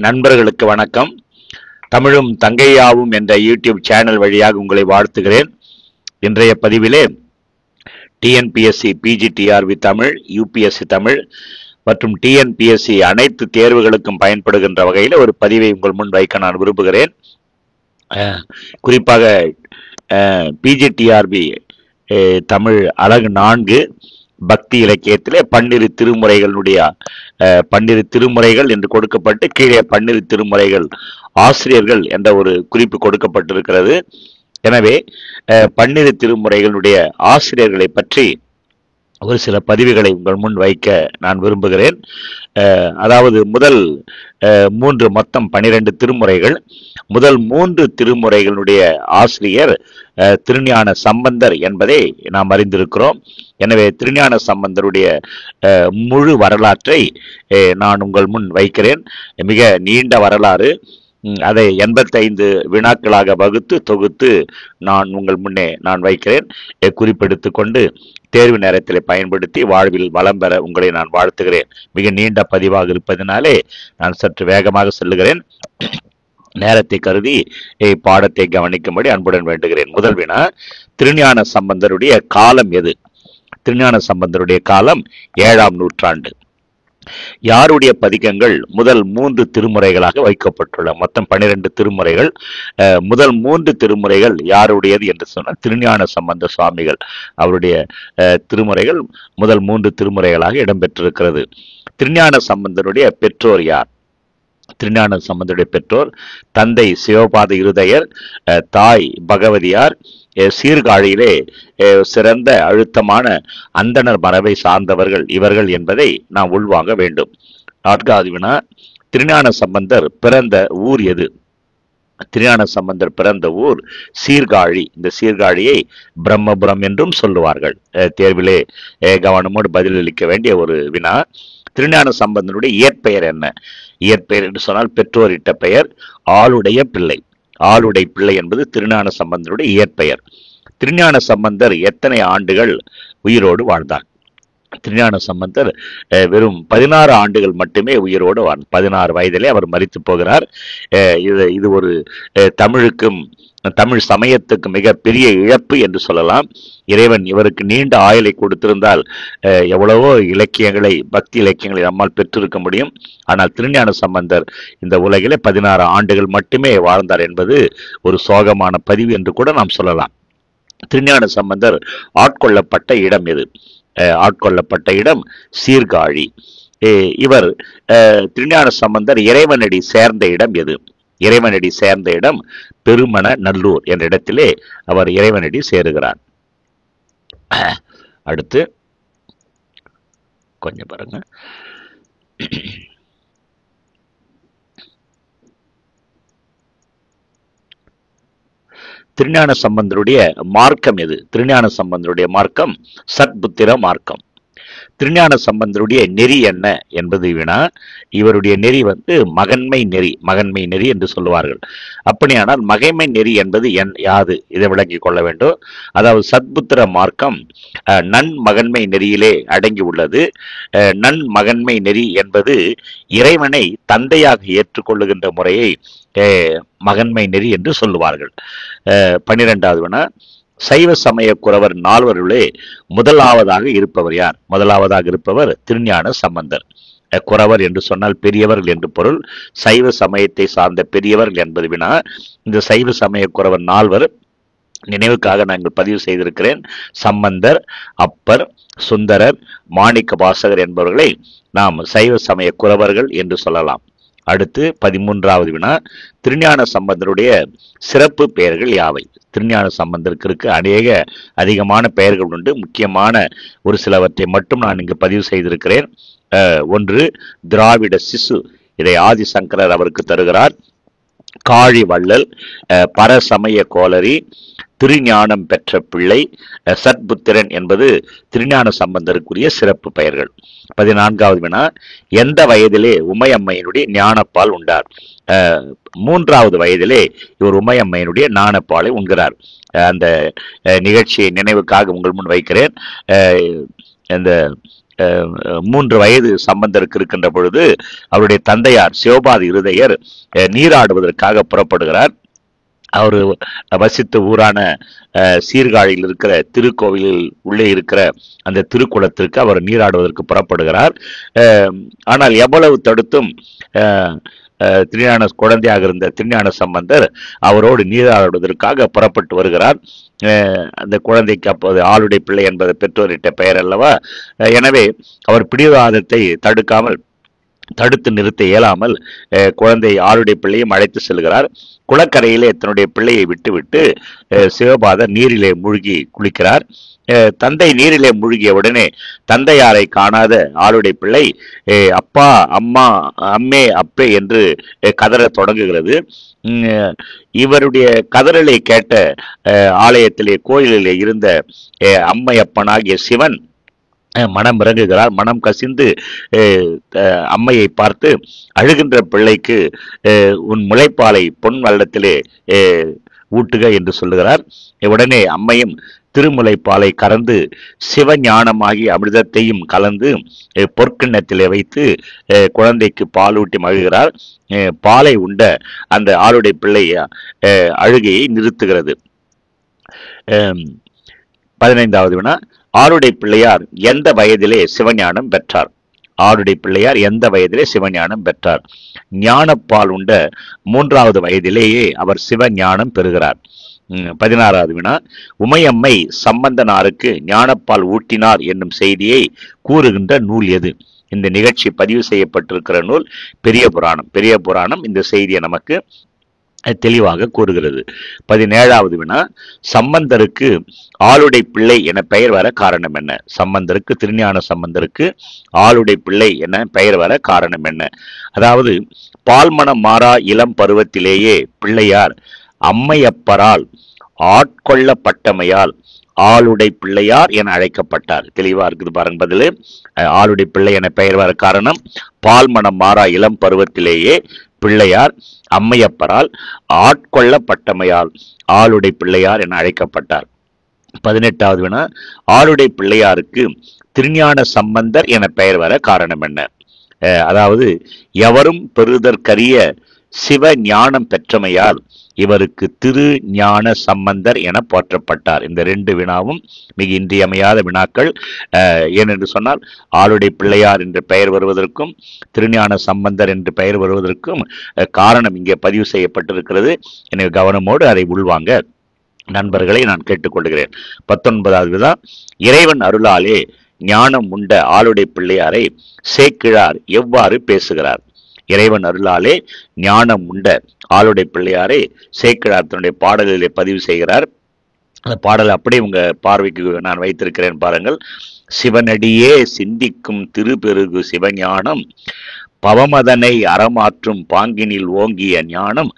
நண்பர்களுக்கு வணக்கம். தமிழும் தங்கையாவும் என்ற யூடியூப் சேனல் வழியாக உங்களை வாழ்த்துகிறேன். இன்றைய பதிவிலே TNPSC PGTRB Tamil, UPSC Tamil மற்றும் டிஎன்பிஎஸ்சி அனைத்து தேர்வுகளுக்கும் பயன்படுகின்ற வகையில் ஒரு பதிவை உங்கள் முன் வைக்க நான் விரும்புகிறேன். குறிப்பாக பிஜிடிஆர்பி தமிழ் அலகு 4 பக்தி இலக்கியத்திலே 12 திருமுறைகளுடைய 12 திருமுறைகள் என்று கொடுக்கப்பட்டு கீழே 12 திருமுறைகள் ஆசிரியர்கள் என்ற ஒரு குறிப்பு கொடுக்கப்பட்டிருக்கிறது. எனவே 12 திருமுறைகளுடைய ஆசிரியர்களை பற்றி ஒரு சில பதிவுகளை உங்கள் முன் வைக்க நான் விரும்புகிறேன். அதாவது முதல் 3 மொத்தம் 12 திருமுறைகள். முதல் 3 திருமுறைகளுடைய ஆசிரியர் திருஞான சம்பந்தர் என்பதை நாம் அறிந்திருக்கிறோம். எனவே திருஞான சம்பந்தருடைய முழு வரலாற்றை நான் உங்கள் முன் வைக்கிறேன். மிக நீண்ட வரலாறு. அதை 85 வினாக்களாக வகுத்து தொகுத்து நான் உங்கள் முன்னே நான் வைக்கிறேன். குறிப்பெடுத்து கொண்டு தேர்வு நேரத்தில் பயன்படுத்தி வாழ்வில் வளம் பெற உங்களை நான் வாழ்த்துகிறேன். மிக நீண்ட பதிவாக இருப்பதனாலே நான் சற்று வேகமாக செல்லுகிறேன். நேரத்தை கருதி பாடத்தை கவனிக்கும்படி அன்புடன் வேண்டுகிறேன். முதல் வினா, திருஞான சம்பந்தருடைய காலம் எது? திருஞான சம்பந்தருடைய காலம் 7ஆம் நூற்றாண்டு. யாருடைய பதிகங்கள் முதல் 3 திருமுறைகளாக வைக்கப்பட்டுள்ள? மொத்தம் 12 திருமுறைகள். முதல் 3 திருமுறைகள் யாருடையது என்று சொன்னால் திருஞான சம்பந்த சுவாமிகள் அவருடைய திருமுறைகள் முதல் 3 திருமுறைகளாக இடம்பெற்றிருக்கிறது. திருஞான சம்பந்தருடைய பெற்றோர் யார்? திருஞான சம்பந்தருடைய பெற்றோர் தந்தை சிவபாத இருதயர், தாய் பகவதியார். சீர்காழியிலே சிறந்த அழுத்தமான அந்தணர் மரபை சார்ந்தவர்கள் இவர்கள் என்பதை நாம் உள்வாங்க வேண்டும். 4வது வினா, திருஞான சம்பந்தர் பிறந்த ஊர் எது? திருஞான சம்பந்தர் பிறந்த ஊர் சீர்காழி. இந்த சீர்காழியை பிரம்மபுரம் என்றும் சொல்லுவார்கள். தேர்விலே கவனமோடு பதிலளிக்க வேண்டிய ஒரு வினா. திருஞான சம்பந்தனுடைய இயற்பெயர் என்ன? இயற்பெயர் என்று சொன்னால் பெற்றோரிட்ட பெயர் ஆளுடைய பிள்ளை. ஆளுடை பிள்ளை என்பது திருஞான சம்பந்தனுடைய இயற்பெயர். திருஞான சம்பந்தர் எத்தனை ஆண்டுகள் உயிரோடு வாழ்ந்தார்? திருஞான சம்பந்தர் வெறும் 16 ஆண்டுகள் மட்டுமே உயிரோடு வாழ்ந்தார். 16 வயதிலே அவர் மரித்து போகிறார். இது ஒரு தமிழுக்கும் தமிழ் சமயத்துக்கு மிக பெரிய இழப்பு என்று சொல்லலாம். இறைவன் இவருக்கு நீண்ட ஆயுளை கொடுத்திருந்தால் எவ்வளவோ இலக்கியங்களை, பக்தி இலக்கியங்களை நம்மால் பெற்றிருக்க முடியும். ஆனால் திருஞான சம்பந்தர் இந்த உலகிலே 16 ஆண்டுகள் மட்டுமே வாழ்ந்தார் என்பது ஒரு சோகமான பதிவு என்று கூட நாம் சொல்லலாம். திருஞான சம்பந்தர் ஆட்கொள்ளப்பட்ட இடம் எது? ஆட்கொள்ளப்பட்ட இடம் சீர்காழி. இவர் திருஞான சம்பந்தர் இறைவனடி சேர்ந்த இடம் எது? இறைவனடி சேர்ந்த இடம் பெருமன நல்லூர் என்ற இடத்திலே அவர் இறைவனடி சேருகிறார். அடுத்து கொஞ்சம் பாருங்க. திருஞான சம்பந்தருடைய மார்க்கம் எது? திருஞான சம்பந்தருடைய மார்க்கம் சத்புத்திர மார்க்கம். திருஞான சம்பந்தருடைய நெறி என்ன என்பது வினா. இவருடைய நெறி மகன்மை நெறி. மகன்மை நெறி என்று சொல்லுவார்கள். அப்படியானால் மகைமை நெறி என்பது யாது? இதை விளங்கிக் கொள்ள வேண்டும். அதாவது சத்புத்திர மார்க்கம் நன்மகன்மை நெறியிலே அடங்கி உள்ளது. நன்மகன்மை நெறி என்பது இறைவனை தந்தையாக ஏற்றுக்கொள்ளுகின்ற முறையை மகன்மை நெறி என்று சொல்லுவார்கள். 12வது வினா, சைவ சமய குரவர் 4வருளே முதலாவதாக இருப்பவர் யார்? முதலாவதாக இருப்பவர் திருஞான சம்பந்தர். குரவர் என்று சொன்னால் பெரியவர்கள் என்று பொருள். சைவ சமயத்தை சார்ந்த பெரியவர்கள் என்பது வினா. இந்த சைவ சமய குரவர் 4 நினைவுக்காக நாங்கள் பதிவு செய்திருக்கிறேன். சம்பந்தர், அப்பர், சுந்தரர், மாணிக்க வாசகர் என்பவர்களை நாம் சைவ சமய குரவர்கள் என்று சொல்லலாம். அடுத்து 13வது வினா, திருஞான சம்பந்தருடைய சிறப்பு பெயர்கள் யாவை? திருஞான சம்பந்தருக்கு அதிகமான பெயர்கள் உண்டு. முக்கியமான ஒரு சிலவற்றை மட்டும் நான் இங்கு பதிவு செய்திருக்கிறேன். 1, திராவிட சிசு. இதை ஆதிசங்கரர் அவருக்கு தருகிறார். காழி வள்ளல், பரசமய கோளரி, திருஞானம் பெற்ற பிள்ளை, சத்புத்திரன் என்பது திருஞான சம்பந்தருக்குரிய சிறப்பு பெயர்கள். 14வது வினா, எந்த வயதிலே உமையம்மையினுடைய ஞானப்பால் உண்டார்? 3வது வயதிலே இவர் உமையம்மையினுடைய ஞானப்பாலை உண்கிறார். அந்த நிகழ்ச்சியை நினைவுக்காக உங்கள் முன் வைக்கிறேன். இந்த 3 வயது சம்பந்தருக்கு இருக்கின்ற பொழுது அவருடைய தந்தையார் சிவபாத இருதயர் நீராடுவதற்காக புறப்படுகிறார். அவர் வசித்த ஊரான சீர்காழியில் இருக்கிற திருக்கோவிலில் உள்ளே இருக்கிற அந்த திருக்குளத்திற்கு அவர் நீராடுவதற்கு புறப்படுகிறார். ஆனால் எவ்வளவு தடுத்தும் திருஞான குழந்தையாக இருந்த திருஞான சம்பந்தர் அவரோடு நீராடுவதற்காக புறப்பட்டு வருகிறார். அந்த குழந்தைக்கு அப்போது ஆளுடை பிள்ளை என்பது பெற்றோரிட்ட பெயர் அல்லவா. எனவே அவர் பிடிவாதத்தை தடுத்து நிறுத்த இயலாமல் குழந்தை ஆளுடைய பிள்ளையும் அழைத்து செல்கிறார். குளக்கரையிலே தன்னுடைய பிள்ளையை விட்டுவிட்டு சிவபாதர் நீரிலே மூழ்கி குளிக்கிறார். தந்தை நீரிலே மூழ்கிய உடனே தந்தையாரை காணாத ஆளுடைய பிள்ளை அப்பா, அம்மா, அம்மே, அப்பே என்று கதற தொடங்குகிறது. இவருடைய கதறலை கேட்ட ஆலயத்திலே கோயிலிலே இருந்த அம்மையப்பனாகிய சிவன் மனம் இறங்குகிறார். மனம் கசிந்து அம்மையை பார்த்து, அழுகின்ற பிள்ளைக்கு உன் முளைப்பாலை பொன் வெள்ளத்திலே ஊட்டுக என்று சொல்லுகிறார். உடனே அம்மையும் திருமுலைப்பாலை கறந்து சிவஞானமாகி அமிர்தத்தையும் கலந்து பொற்கிண்ணத்திலே வைத்து குழந்தைக்கு பாலூட்டி மகிழ்கிறார். பாலை உண்ட அந்த ஆளுடைய பிள்ளை அழுகையை நிறுத்துகிறது. 15வது வினா, ஆளுடை பிள்ளையார் எந்த வயதிலே சிவஞானம் பெற்றார்? ஆளுடை பிள்ளையார் எந்த வயதிலே சிவஞானம் பெற்றார்? ஞானப்பால் உண்ட 3வது வயதிலேயே அவர் சிவஞானம் பெறுகிறார். 16வது வினா, உமையம்மை சம்பந்தனாருக்கு ஞானப்பால் ஊட்டினார் என்னும் செய்தியை கூறுகின்ற நூல் எது? இந்த நிகழ்ச்சி பதிவு செய்யப்பட்டிருக்கிற நூல் பெரிய புராணம். பெரிய புராணம் இந்த செய்தியை நமக்கு தெளிவாக கூறுகிறது. 17வது வினா, சம்பந்தருக்கு ஆளுடை பிள்ளை என பெயர் வர காரணம் என்ன? சம்பந்தருக்கு, திருஞான சம்பந்தருக்கு ஆளுடை பிள்ளை என பெயர் வர காரணம் என்ன? அதாவது பால்மணம் மாறா இளம் பருவத்திலேயே பிள்ளையார் அம்மையப்பரால் ஆட்கொள்ளப்பட்டமையால் ஆளுடை பிள்ளையார் என அழைக்கப்பட்டார். தெளிவா இருக்குது பாருங்க பதிலு. ஆளுடை பிள்ளை என பெயர் வர காரணம் பால்மணம் மாறா இளம் பருவத்திலேயே பிள்ளையார் அம்மையப்பரால் ஆட்கொள்ளப்பட்டமையால் ஆளுடை பிள்ளையார் என அழைக்கப்பட்டார். 18வது வினா, ஆளுடை பிள்ளையாருக்கு திருஞான சம்பந்தர் என பெயர் வர காரணம் என்ன? அதாவது எவரும் பெறுதற்கரிய சிவ ஞானம் பெற்றமையால் இவருக்கு திரு ஞான சம்பந்தர் என போற்றப்பட்டார். இந்த 2 வினாவும் மிக இன்றியமையாத வினாக்கள். ஏனென்று சொன்னால் ஆளுடை பிள்ளையார் என்று பெயர் வருவதற்கும் திருஞான சம்பந்தர் என்று பெயர் வருவதற்கும் காரணம் இங்கே பதிவு செய்யப்பட்டிருக்கிறது. எனவே கவனமோடு அதை உள்வாங்க நண்பர்களை நான் கேட்டுக்கொள்கிறேன். 19வது வினா, இறைவன் அருளாலே ஞானம் உண்ட ஆளுடை பிள்ளையாரை சேக்கிழார் எவ்வாறு பேசுகிறார்? இறைவன் அருளாலே ஞானம் உண்ட ஆளுடை பிள்ளையாரை சேக்கிழார் தன்னுடைய பாடலிலே பதிவு செய்கிறார். அந்த பாடல் அப்படியே உங்க பார்வைக்கு நான் வைத்திருக்கிறேன் பாருங்கள். சிவனடியே சிந்திக்கும் திருப்பெருகு சிவஞானம் பவமதனை அறமாற்றும் பாங்கினில் ஓங்கிய ஞானம்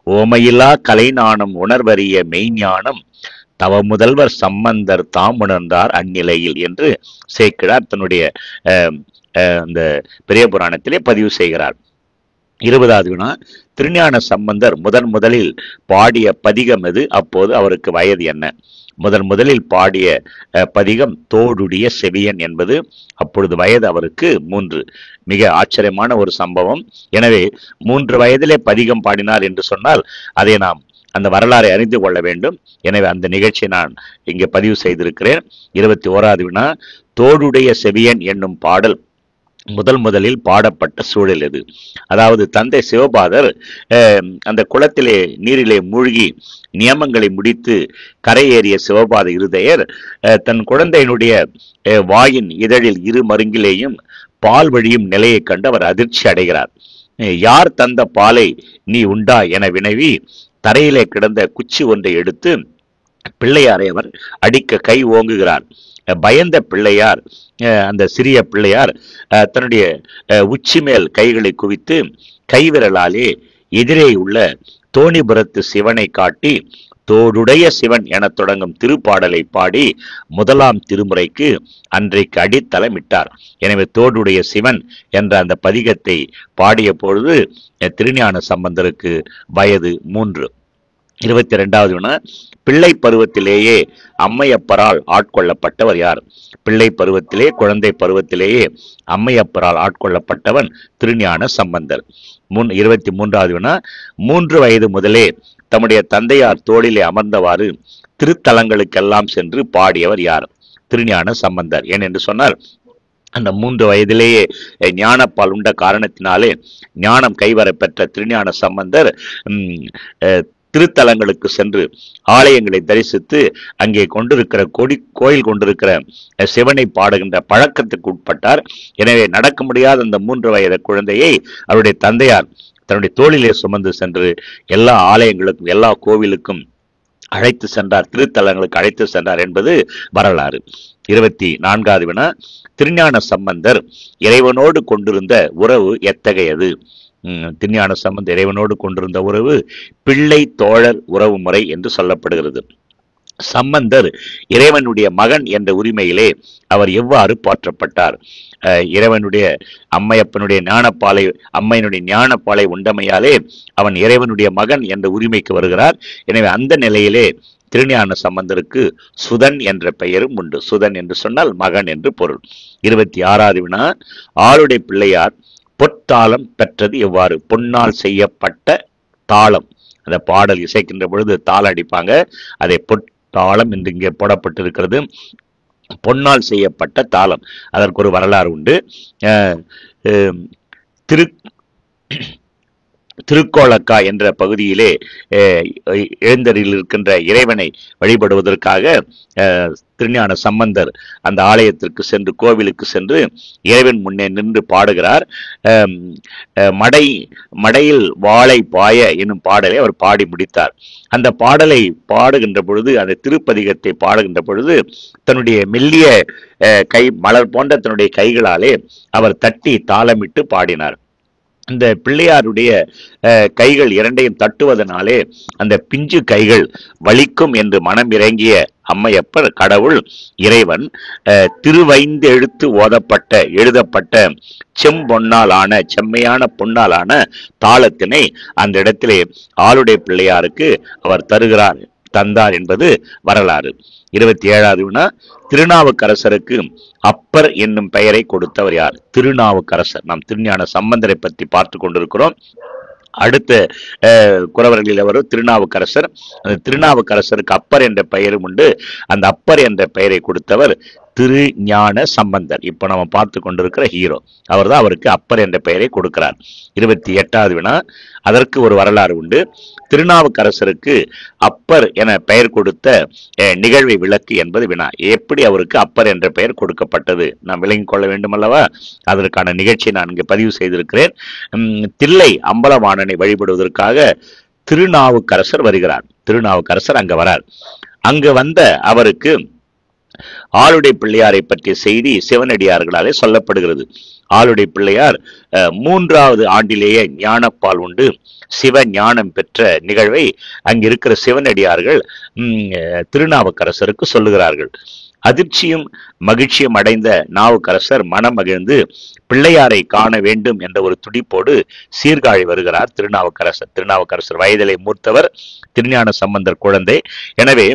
ஓமையிலா கலைஞானம் உணர்வறிய மெய்ஞானம் தவ முதல்வர் சம்பந்தர் தாம் உணர்ந்தார் அந்நிலையில் என்று சேக்கிழார் தன்னுடைய அந்த பெரிய புராணத்திலே பதிவு செய்கிறார். 20வது வினா, திருஞான சம்பந்தர் முதலில் பாடிய பதிகம் எது? அப்போது அவருக்கு வயது என்ன? முதலில் பாடிய பதிகம் தோடுடைய செவியன் என்பது. அப்பொழுது வயது அவருக்கு 3. மிக ஆச்சரியமான ஒரு சம்பவம். எனவே 3 வயதிலே பதிகம் பாடினார் என்று சொன்னால் அதை நாம் அந்த வரலாறை அறிந்து கொள்ள வேண்டும். எனவே அந்த நிகழ்ச்சியை நான் இங்கே பதிவு செய்திருக்கிறேன். 21வது வினா, தோடுடைய செவியன் என்னும் பாடல் முதலில் பாடப்பட்ட சூழல் எது? அதாவது தந்தை சிவபாதர் அந்த குளத்திலே நீரிலே மூழ்கி நியமங்களை முடித்து கரையேறிய சிவபாத இருதயர் தன் குழந்தையினுடைய வாயின் இதழில் இரு மருங்கிலேயும் பால் வழியும் நிலையை கண்டு அவர் அதிர்ச்சி அடைகிறார். யார் தந்த பாலை நீ உண்டா என வினவி தரையிலே கிடந்த குச்சி ஒன்றை எடுத்து பிள்ளையாரை அவர் அடிக்க கை ஓங்குகிறார். பயந்த பிள்ளையார், அந்த சிறிய பிள்ளையார் தன்னுடைய உச்சி மேல் கைகளை குவித்து கைவிரலாலே எதிரே உள்ள தோணிபுரத்து சிவனை காட்டி தோடுடைய சிவன் என தொடங்கும் திருப்பாடலை பாடி 1ஆம் திருமுறைக்கு அன்றைக்கு அடித்தளமிட்டார். எனவே தோடுடைய சிவன் என்ற அந்த பதிகத்தை பாடிய பொழுது திருஞான சம்பந்தருக்கு வயது 3. 22வது வினா, பிள்ளை பருவத்திலேயே அம்மையப்பரால் ஆட்கொள்ளப்பட்டவர் யார்? பிள்ளை பருவத்திலே, குழந்தை பருவத்திலேயே அம்மையப்பரால் ஆட்கொள்ளப்பட்டவன் திருஞான சம்பந்தர். 23வது வினா, 3 வயது முதலே தம்முடைய தந்தையார் தோளிலே அமர்ந்தவாறு திருத்தலங்களுக்கெல்லாம் சென்று பாடியவர் யார்? திருஞான சம்பந்தர். ஏனென்று சொன்னால், அந்த 3 வயதிலேயே ஞானப்பால் உண்ட காரணத்தினாலே ஞானம் கைவர பெற்ற திருஞான சம்பந்தர் திருத்தலங்களுக்கு சென்று ஆலயங்களை தரிசித்து அங்கே கொண்டிருக்கிற கோயில் கொண்டிருக்கிற சிவனை பாடுகின்ற பழக்கத்துக்கு உட்பட்டார். எனவே நடக்க முடியாத அந்த 3 வயது குழந்தையை அவருடைய தந்தையார் தன்னுடைய தோளிலே சுமந்து சென்று எல்லா ஆலயங்களுக்கும் எல்லா கோவிலுக்கும் அழைத்து சென்றார், திருத்தலங்களுக்கு அழைத்து சென்றார் என்பது வரலாறு. 24வது வினா, திருஞான சம்பந்தர் இறைவனோடு கொண்டிருந்த உறவு எத்தகையது? திருஞான சம்பந்தர் இறைவனோடு கொண்டிருந்த உறவு பிள்ளை தோழர் உறவு முறை என்று சொல்லப்படுகிறது. சம்பந்தர் இறைவனுடைய மகன் என்ற உரிமையிலே அவர் எவ்வாறு போற்றப்பட்டார்? இறைவனுடைய அம்மையப்பனுடைய ஞானப்பாலை, அம்மையினுடைய ஞானப்பாலை உண்டமையாலே அவன் இறைவனுடைய மகன் என்ற உரிமைக்கு வருகிறார். எனவே அந்த நிலையிலே திருஞான சம்பந்தருக்கு சுதன் என்ற பெயரும் உண்டு. சுதன் என்று சொன்னால் மகன் என்று பொருள். 26வது வினா, ஆளுடை பிள்ளையார் பொற்தாளம் பெற்றது எவ்வாறு? பொன்னால் செய்யப்பட்ட தாளம், அந்த பாடல் இசைக்கின்ற பொழுது தாளம் அடிப்பாங்க, அதை பொற்தாளம் என்று இங்கே போடப்பட்டிருக்கிறது. பொன்னால் செய்யப்பட்ட தாளம், அதற்கு ஒரு வரலாறு உண்டு. திருக்கோளக்கா என்ற பகுதியிலே எழுந்தரில் இருக்கின்ற இறைவனை வழிபடுவதற்காக திருஞான சம்பந்தர் அந்த ஆலயத்திற்கு சென்று, கோவிலுக்கு சென்று இறைவன் முன்னே நின்று பாடுகிறார். மடையில் வாழை பாய என்னும் பாடலை அவர் பாடி முடித்தார். அந்த பாடலை பாடுகின்ற பொழுது, அந்த திருப்பதிகத்தை பாடுகின்ற பொழுது தன்னுடைய மெல்லிய கை மலர் போன்ற தன்னுடைய கைகளாலே அவர் தட்டி தாளமிட்டு பாடினார். இந்த பிள்ளையாருடைய கைகள் இரண்டையும் தட்டுவதனாலே அந்த பிஞ்சு கைகள் வலிக்கும் என்று மனம் இறங்கிய அம்மையப்பர், கடவுள் இறைவன், திருவைந்து எழுத்து எழுதப்பட்ட செம்பொன்னால் ஆன, செம்மையான பொன்னால் ஆன தாளத்தினை அந்த இடத்திலே ஆளுடைய பிள்ளையாருக்கு அவர் தந்தார் என்பது வரலாறு. 27வது வினா, திருநாவுக்கரசருக்கு அப்பர் என்னும் பெயரை கொடுத்தவர் யார்? திருநாவுக்கரசர். நாம் திருஞான சம்பந்தரை பற்றி பார்த்து கொண்டிருக்கிறோம். அடுத்த குறவர்களில் வரும் திருநாவுக்கரசர். அந்த திருநாவுக்கரசருக்கு அப்பர் என்ற பெயரும் உண்டு. அந்த அப்பர் என்ற பெயரை கொடுத்தவர் திருஞான சம்பந்தர். இப்ப நம்ம பார்த்து கொண்டிருக்கிற ஹீரோ அவர் தான் அவருக்கு அப்பர் என்ற பெயரை கொடுக்கிறார். 28வது வினா, அதற்கு ஒரு வரலாறு உண்டு. திருநாவுக்கரசருக்கு அப்பர் என பெயர் கொடுத்த நிகழ்வை விளக்கு என்பது வினா. எப்படி அவருக்கு அப்பர் என்ற பெயர் கொடுக்கப்பட்டது நாம் விளங்கிக் கொள்ள வேண்டும் அல்லவா? அதற்கான நிகழ்ச்சியை நான் இங்கே பதிவு செய்திருக்கிறேன். தில்லை அம்பலவாணனை வழிபடுவதற்காக திருநாவுக்கரசர் வருகிறார். திருநாவுக்கரசர் அங்க வரார். அங்கு வந்த அவருக்கு ஆளுடை பிள்ளையாரை பற்றிய செய்தி சிவனடியார்களாலே சொல்லப்படுகிறது. ஆளுடை பிள்ளையார் 3வது ஆண்டிலேயே ஞானப்பால் உண்டு சிவ ஞானம் பெற்ற நிகழ்வை அங்கிருக்கிற சிவனடியார்கள் திருநாவுக்கரசருக்கு சொல்லுகிறார்கள். அதிர்ச்சியும் மகிழ்ச்சியும் அடைந்த நாவுக்கரசர் மனம் மகிழ்ந்து பிள்ளையாரை காண வேண்டும் என்ற ஒரு துடிப்போடு சீர்காழி வருகிறார் திருநாவுக்கரசர். திருநாவுக்கரசர் வயதிலே மூர்த்தவர், திருஞான சம்பந்தர் குழந்தை. எனவே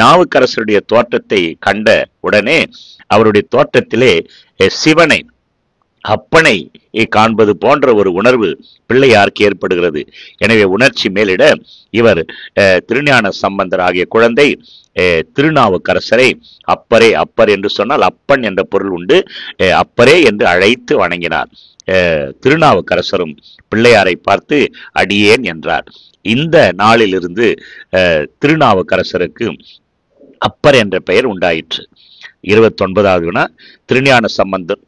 நாவுக்கரசருடைய தோற்றத்தை கண்ட உடனே அவருடைய தோற்றத்திலே சிவனை, அப்பனை காண்பது போன்ற ஒரு உணர்வு பிள்ளையாருக்கு ஏற்படுகிறது. எனவே உணர்ச்சி மேலிட இவர் திருஞான சம்பந்தர் ஆகிய குழந்தை திருநாவுக்கரசரை அப்பரே, அப்பர் என்று சொன்னால் அப்பன் என்ற பொருள் உண்டு, அப்பரே என்று அழைத்து வணங்கினார். திருநாவுக்கரசரும் பிள்ளையாரை பார்த்து அடியேன் என்றார். இந்த நாளிலிருந்து திருநாவுக்கரசருக்கு அப்பர் என்ற பெயர் உண்டாயிற்று. 29வது வினா, திருஞான சம்பந்தர்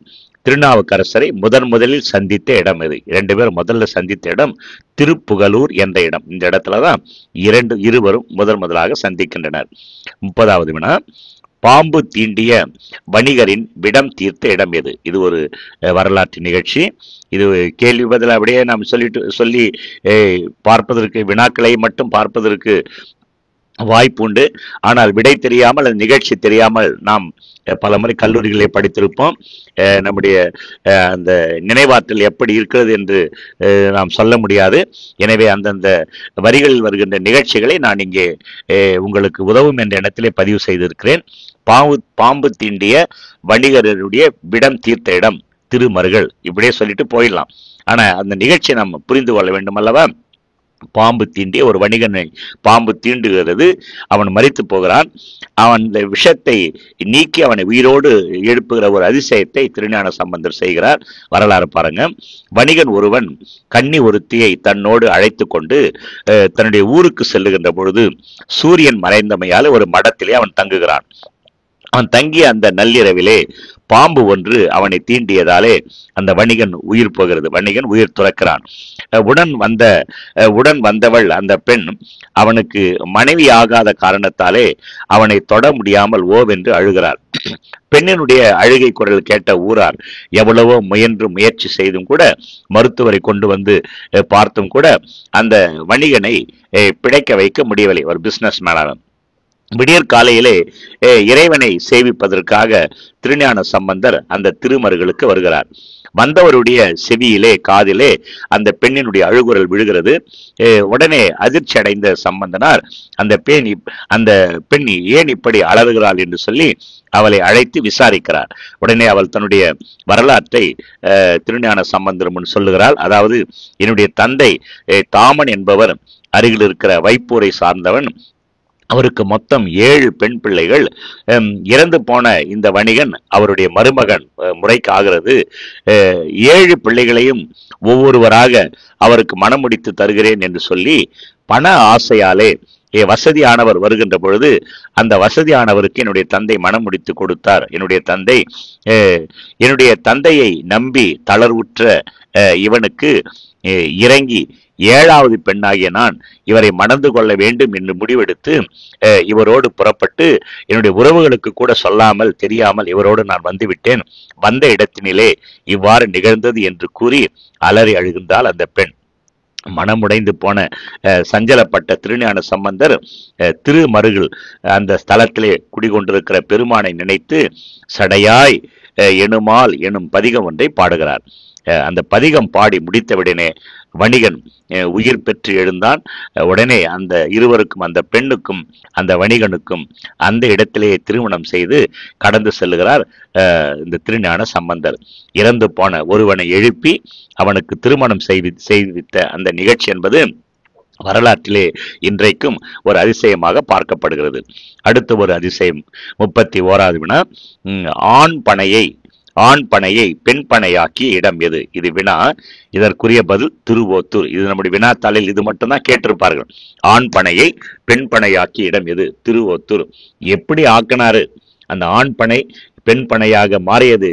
திருநாவுக்கரசரை முதலில் சந்தித்த இடம் எது? 2 பேர் முதல்ல சந்தித்த இடம் திருப்புகலூர் என்ற இடம். இந்த இடத்துலதான் இருவரும் முதலாக சந்திக்கின்றனர். 30வது வினா, பாம்பு தீண்டிய வணிகரின் விடம் தீர்த்த இடம் எது? இது ஒரு வரலாற்று நிகழ்ச்சி. இது கேள்வி பதில் அப்படியே நாம் சொல்லி பார்ப்பதற்கு, வினாக்களை மட்டும் பார்ப்பதற்கு வாய்ப்பு உண்டு. ஆனால் விடை தெரியாமல், அந்த நிகழ்ச்சி தெரியாமல் நாம் பல முறை கல்லூரிகளை படித்திருப்போம். நம்முடைய அந்த நினைவாற்றல் எப்படி இருக்கிறது என்று நாம் சொல்ல முடியாது. எனவே அந்தந்த வரிகளில் வருகின்ற நிகழ்ச்சிகளை நான் இங்கே உங்களுக்கு உதவும் என்ற எண்ணத்திலே பதிவு செய்திருக்கிறேன். பாம்பு தீண்டிய வணிகருடைய விடம் தீர்த்த இடம் திருமருகல், இப்படியே சொல்லிட்டு போயிடலாம். ஆனா அந்த நிகழ்ச்சியை நாம் புரிந்து கொள்ள வேண்டும் அல்லவா? பாம்பு தீண்டிய ஒரு வணிகனை பாம்பு தீண்டுகிறது, அவன் மரித்து போகிறான். அவன் விஷத்தை நீக்கி அவனை உயிரோடு எழுப்புகிற ஒரு அதிசயத்தை திருஞான சம்பந்தர் செய்கிறார். வரலாறு பாருங்க. வணிகன் ஒருவன் கன்னி ஒருத்தியை தன்னோடு அழைத்து கொண்டு தன்னுடைய ஊருக்கு செல்லுகின்ற பொழுது சூரியன் மறைந்தமையால் ஒரு மடத்திலே அவன் தங்குகிறான். அவன் தங்கிய அந்த நள்ளிரவிலே பாம்பு ஒன்று அவனை தீண்டியதாலே அந்த வணிகன் உயிர் போகிறது. வணிகன் உயிர் துறக்கிறான். உடன் வந்தவள் அந்த பெண் அவனுக்கு மனைவி ஆகாத காரணத்தாலே அவனை தொட முடியாமல் ஓவென்று அழுகிறார். பெண்ணினுடைய அழுகை குரல் கேட்ட ஊரார் எவ்வளவோ முயற்சி செய்தும் கூட, மருத்துவரை கொண்டு வந்து பார்த்தும் கூட அந்த வணிகனை பிழைக்க வைக்க முடியவில்லை. ஒரு பிசினஸ் மேனான விடியற் காலையிலே இறைவனை சேவிப்பதற்காக திருஞான சம்பந்தர் அந்த திருமருகளுக்கு வருகிறார். வந்தவருடைய செவியிலே காதிலே அந்த பெண்ணினுடைய அழுகுரல் விழுகிறது. உடனே அதிர்ச்சி அடைந்த சம்பந்தனார் அந்த பெண் ஏன் இப்படி அலறுகிறாள் என்று சொல்லி அவளை அழைத்து விசாரிக்கிறார். உடனே அவள் தன்னுடைய வரலாற்றை திருஞான சம்பந்தர் முன் சொல்லுகிறாள். அதாவது, என்னுடைய தந்தை தாமன் என்பவர் அருகில் இருக்கிற வைப்பூரை சார்ந்தவன். அவருக்கு மொத்தம் 7 பெண் பிள்ளைகள். இறந்து போன இந்த வணிகன் அவருடைய மருமகன் முறைக்கு ஆகிறது. 7 பிள்ளைகளையும் ஒவ்வொருவராக அவருக்கு மணமுடித்து தருகிறேன் என்று சொல்லி பண ஆசையாலே வசதியானவர் வருகின்ற பொழுது அந்த வசதியானவருக்கு என்னுடைய தந்தை மனம் முடித்து கொடுத்தார். என்னுடைய தந்தையை நம்பி தளர்வுற்ற இவனுக்கு இறங்கி 7வது பெண்ணாகிய நான் இவரை மணந்து கொள்ள வேண்டும் என்று முடிவெடுத்து இவரோடு புறப்பட்டு என்னுடைய உறவுகளுக்கு கூட சொல்லாமல் தெரியாமல் இவரோடு நான் வந்துவிட்டேன். வந்த இடத்தினிலே இவ்வாறு நிகழ்ந்தது என்று கூறி அலறி அழுகின்றாள் அந்த பெண். மனமுடைந்து போன சஞ்சலப்பட்ட திருஞான சம்பந்தர் திருமருகல் அந்த ஸ்தலத்திலே குடிகொண்டிருக்கிற பெருமானை நினைத்து சடையாய் எனுமால் எனும் பதிகம் ஒன்றை பாடுகிறார். அந்த பதிகம் பாடி முடித்தவுடனே வணிகன் உயிர் பெற்று எழுந்தான். உடனே அந்த இருவருக்கும், அந்த பெண்ணுக்கும் அந்த வணிகனுக்கும் அந்த இடத்திலேயே திருமணம் செய்து கடந்து செல்லுகிறார் இந்த திருஞான சம்பந்தர். இறந்து போன ஒருவனை எழுப்பி அவனுக்கு திருமணம் செய்வித்த அந்த நிகழ்ச்சி என்பது வரலாற்றிலே இன்றைக்கும் ஒரு அதிசயமாக பார்க்கப்படுகிறது. அடுத்த ஒரு அதிசயம் 31வது வினா. ஆண் பனையை பெண் பனையாக்கிய இடம் எது? இது வினா. இதற்குரிய பதில் திருவோத்தூர். இது நம்முடைய வினாத்தாளில் இது மட்டும்தான் கேட்டிருப்பார்கள். ஆண் பனையை பெண் பனையாக்கிய இடம் எது? திருவோத்தூர். எப்படி ஆக்கினாரு? அந்த ஆண் பனை பெண் பனையாக மாறியது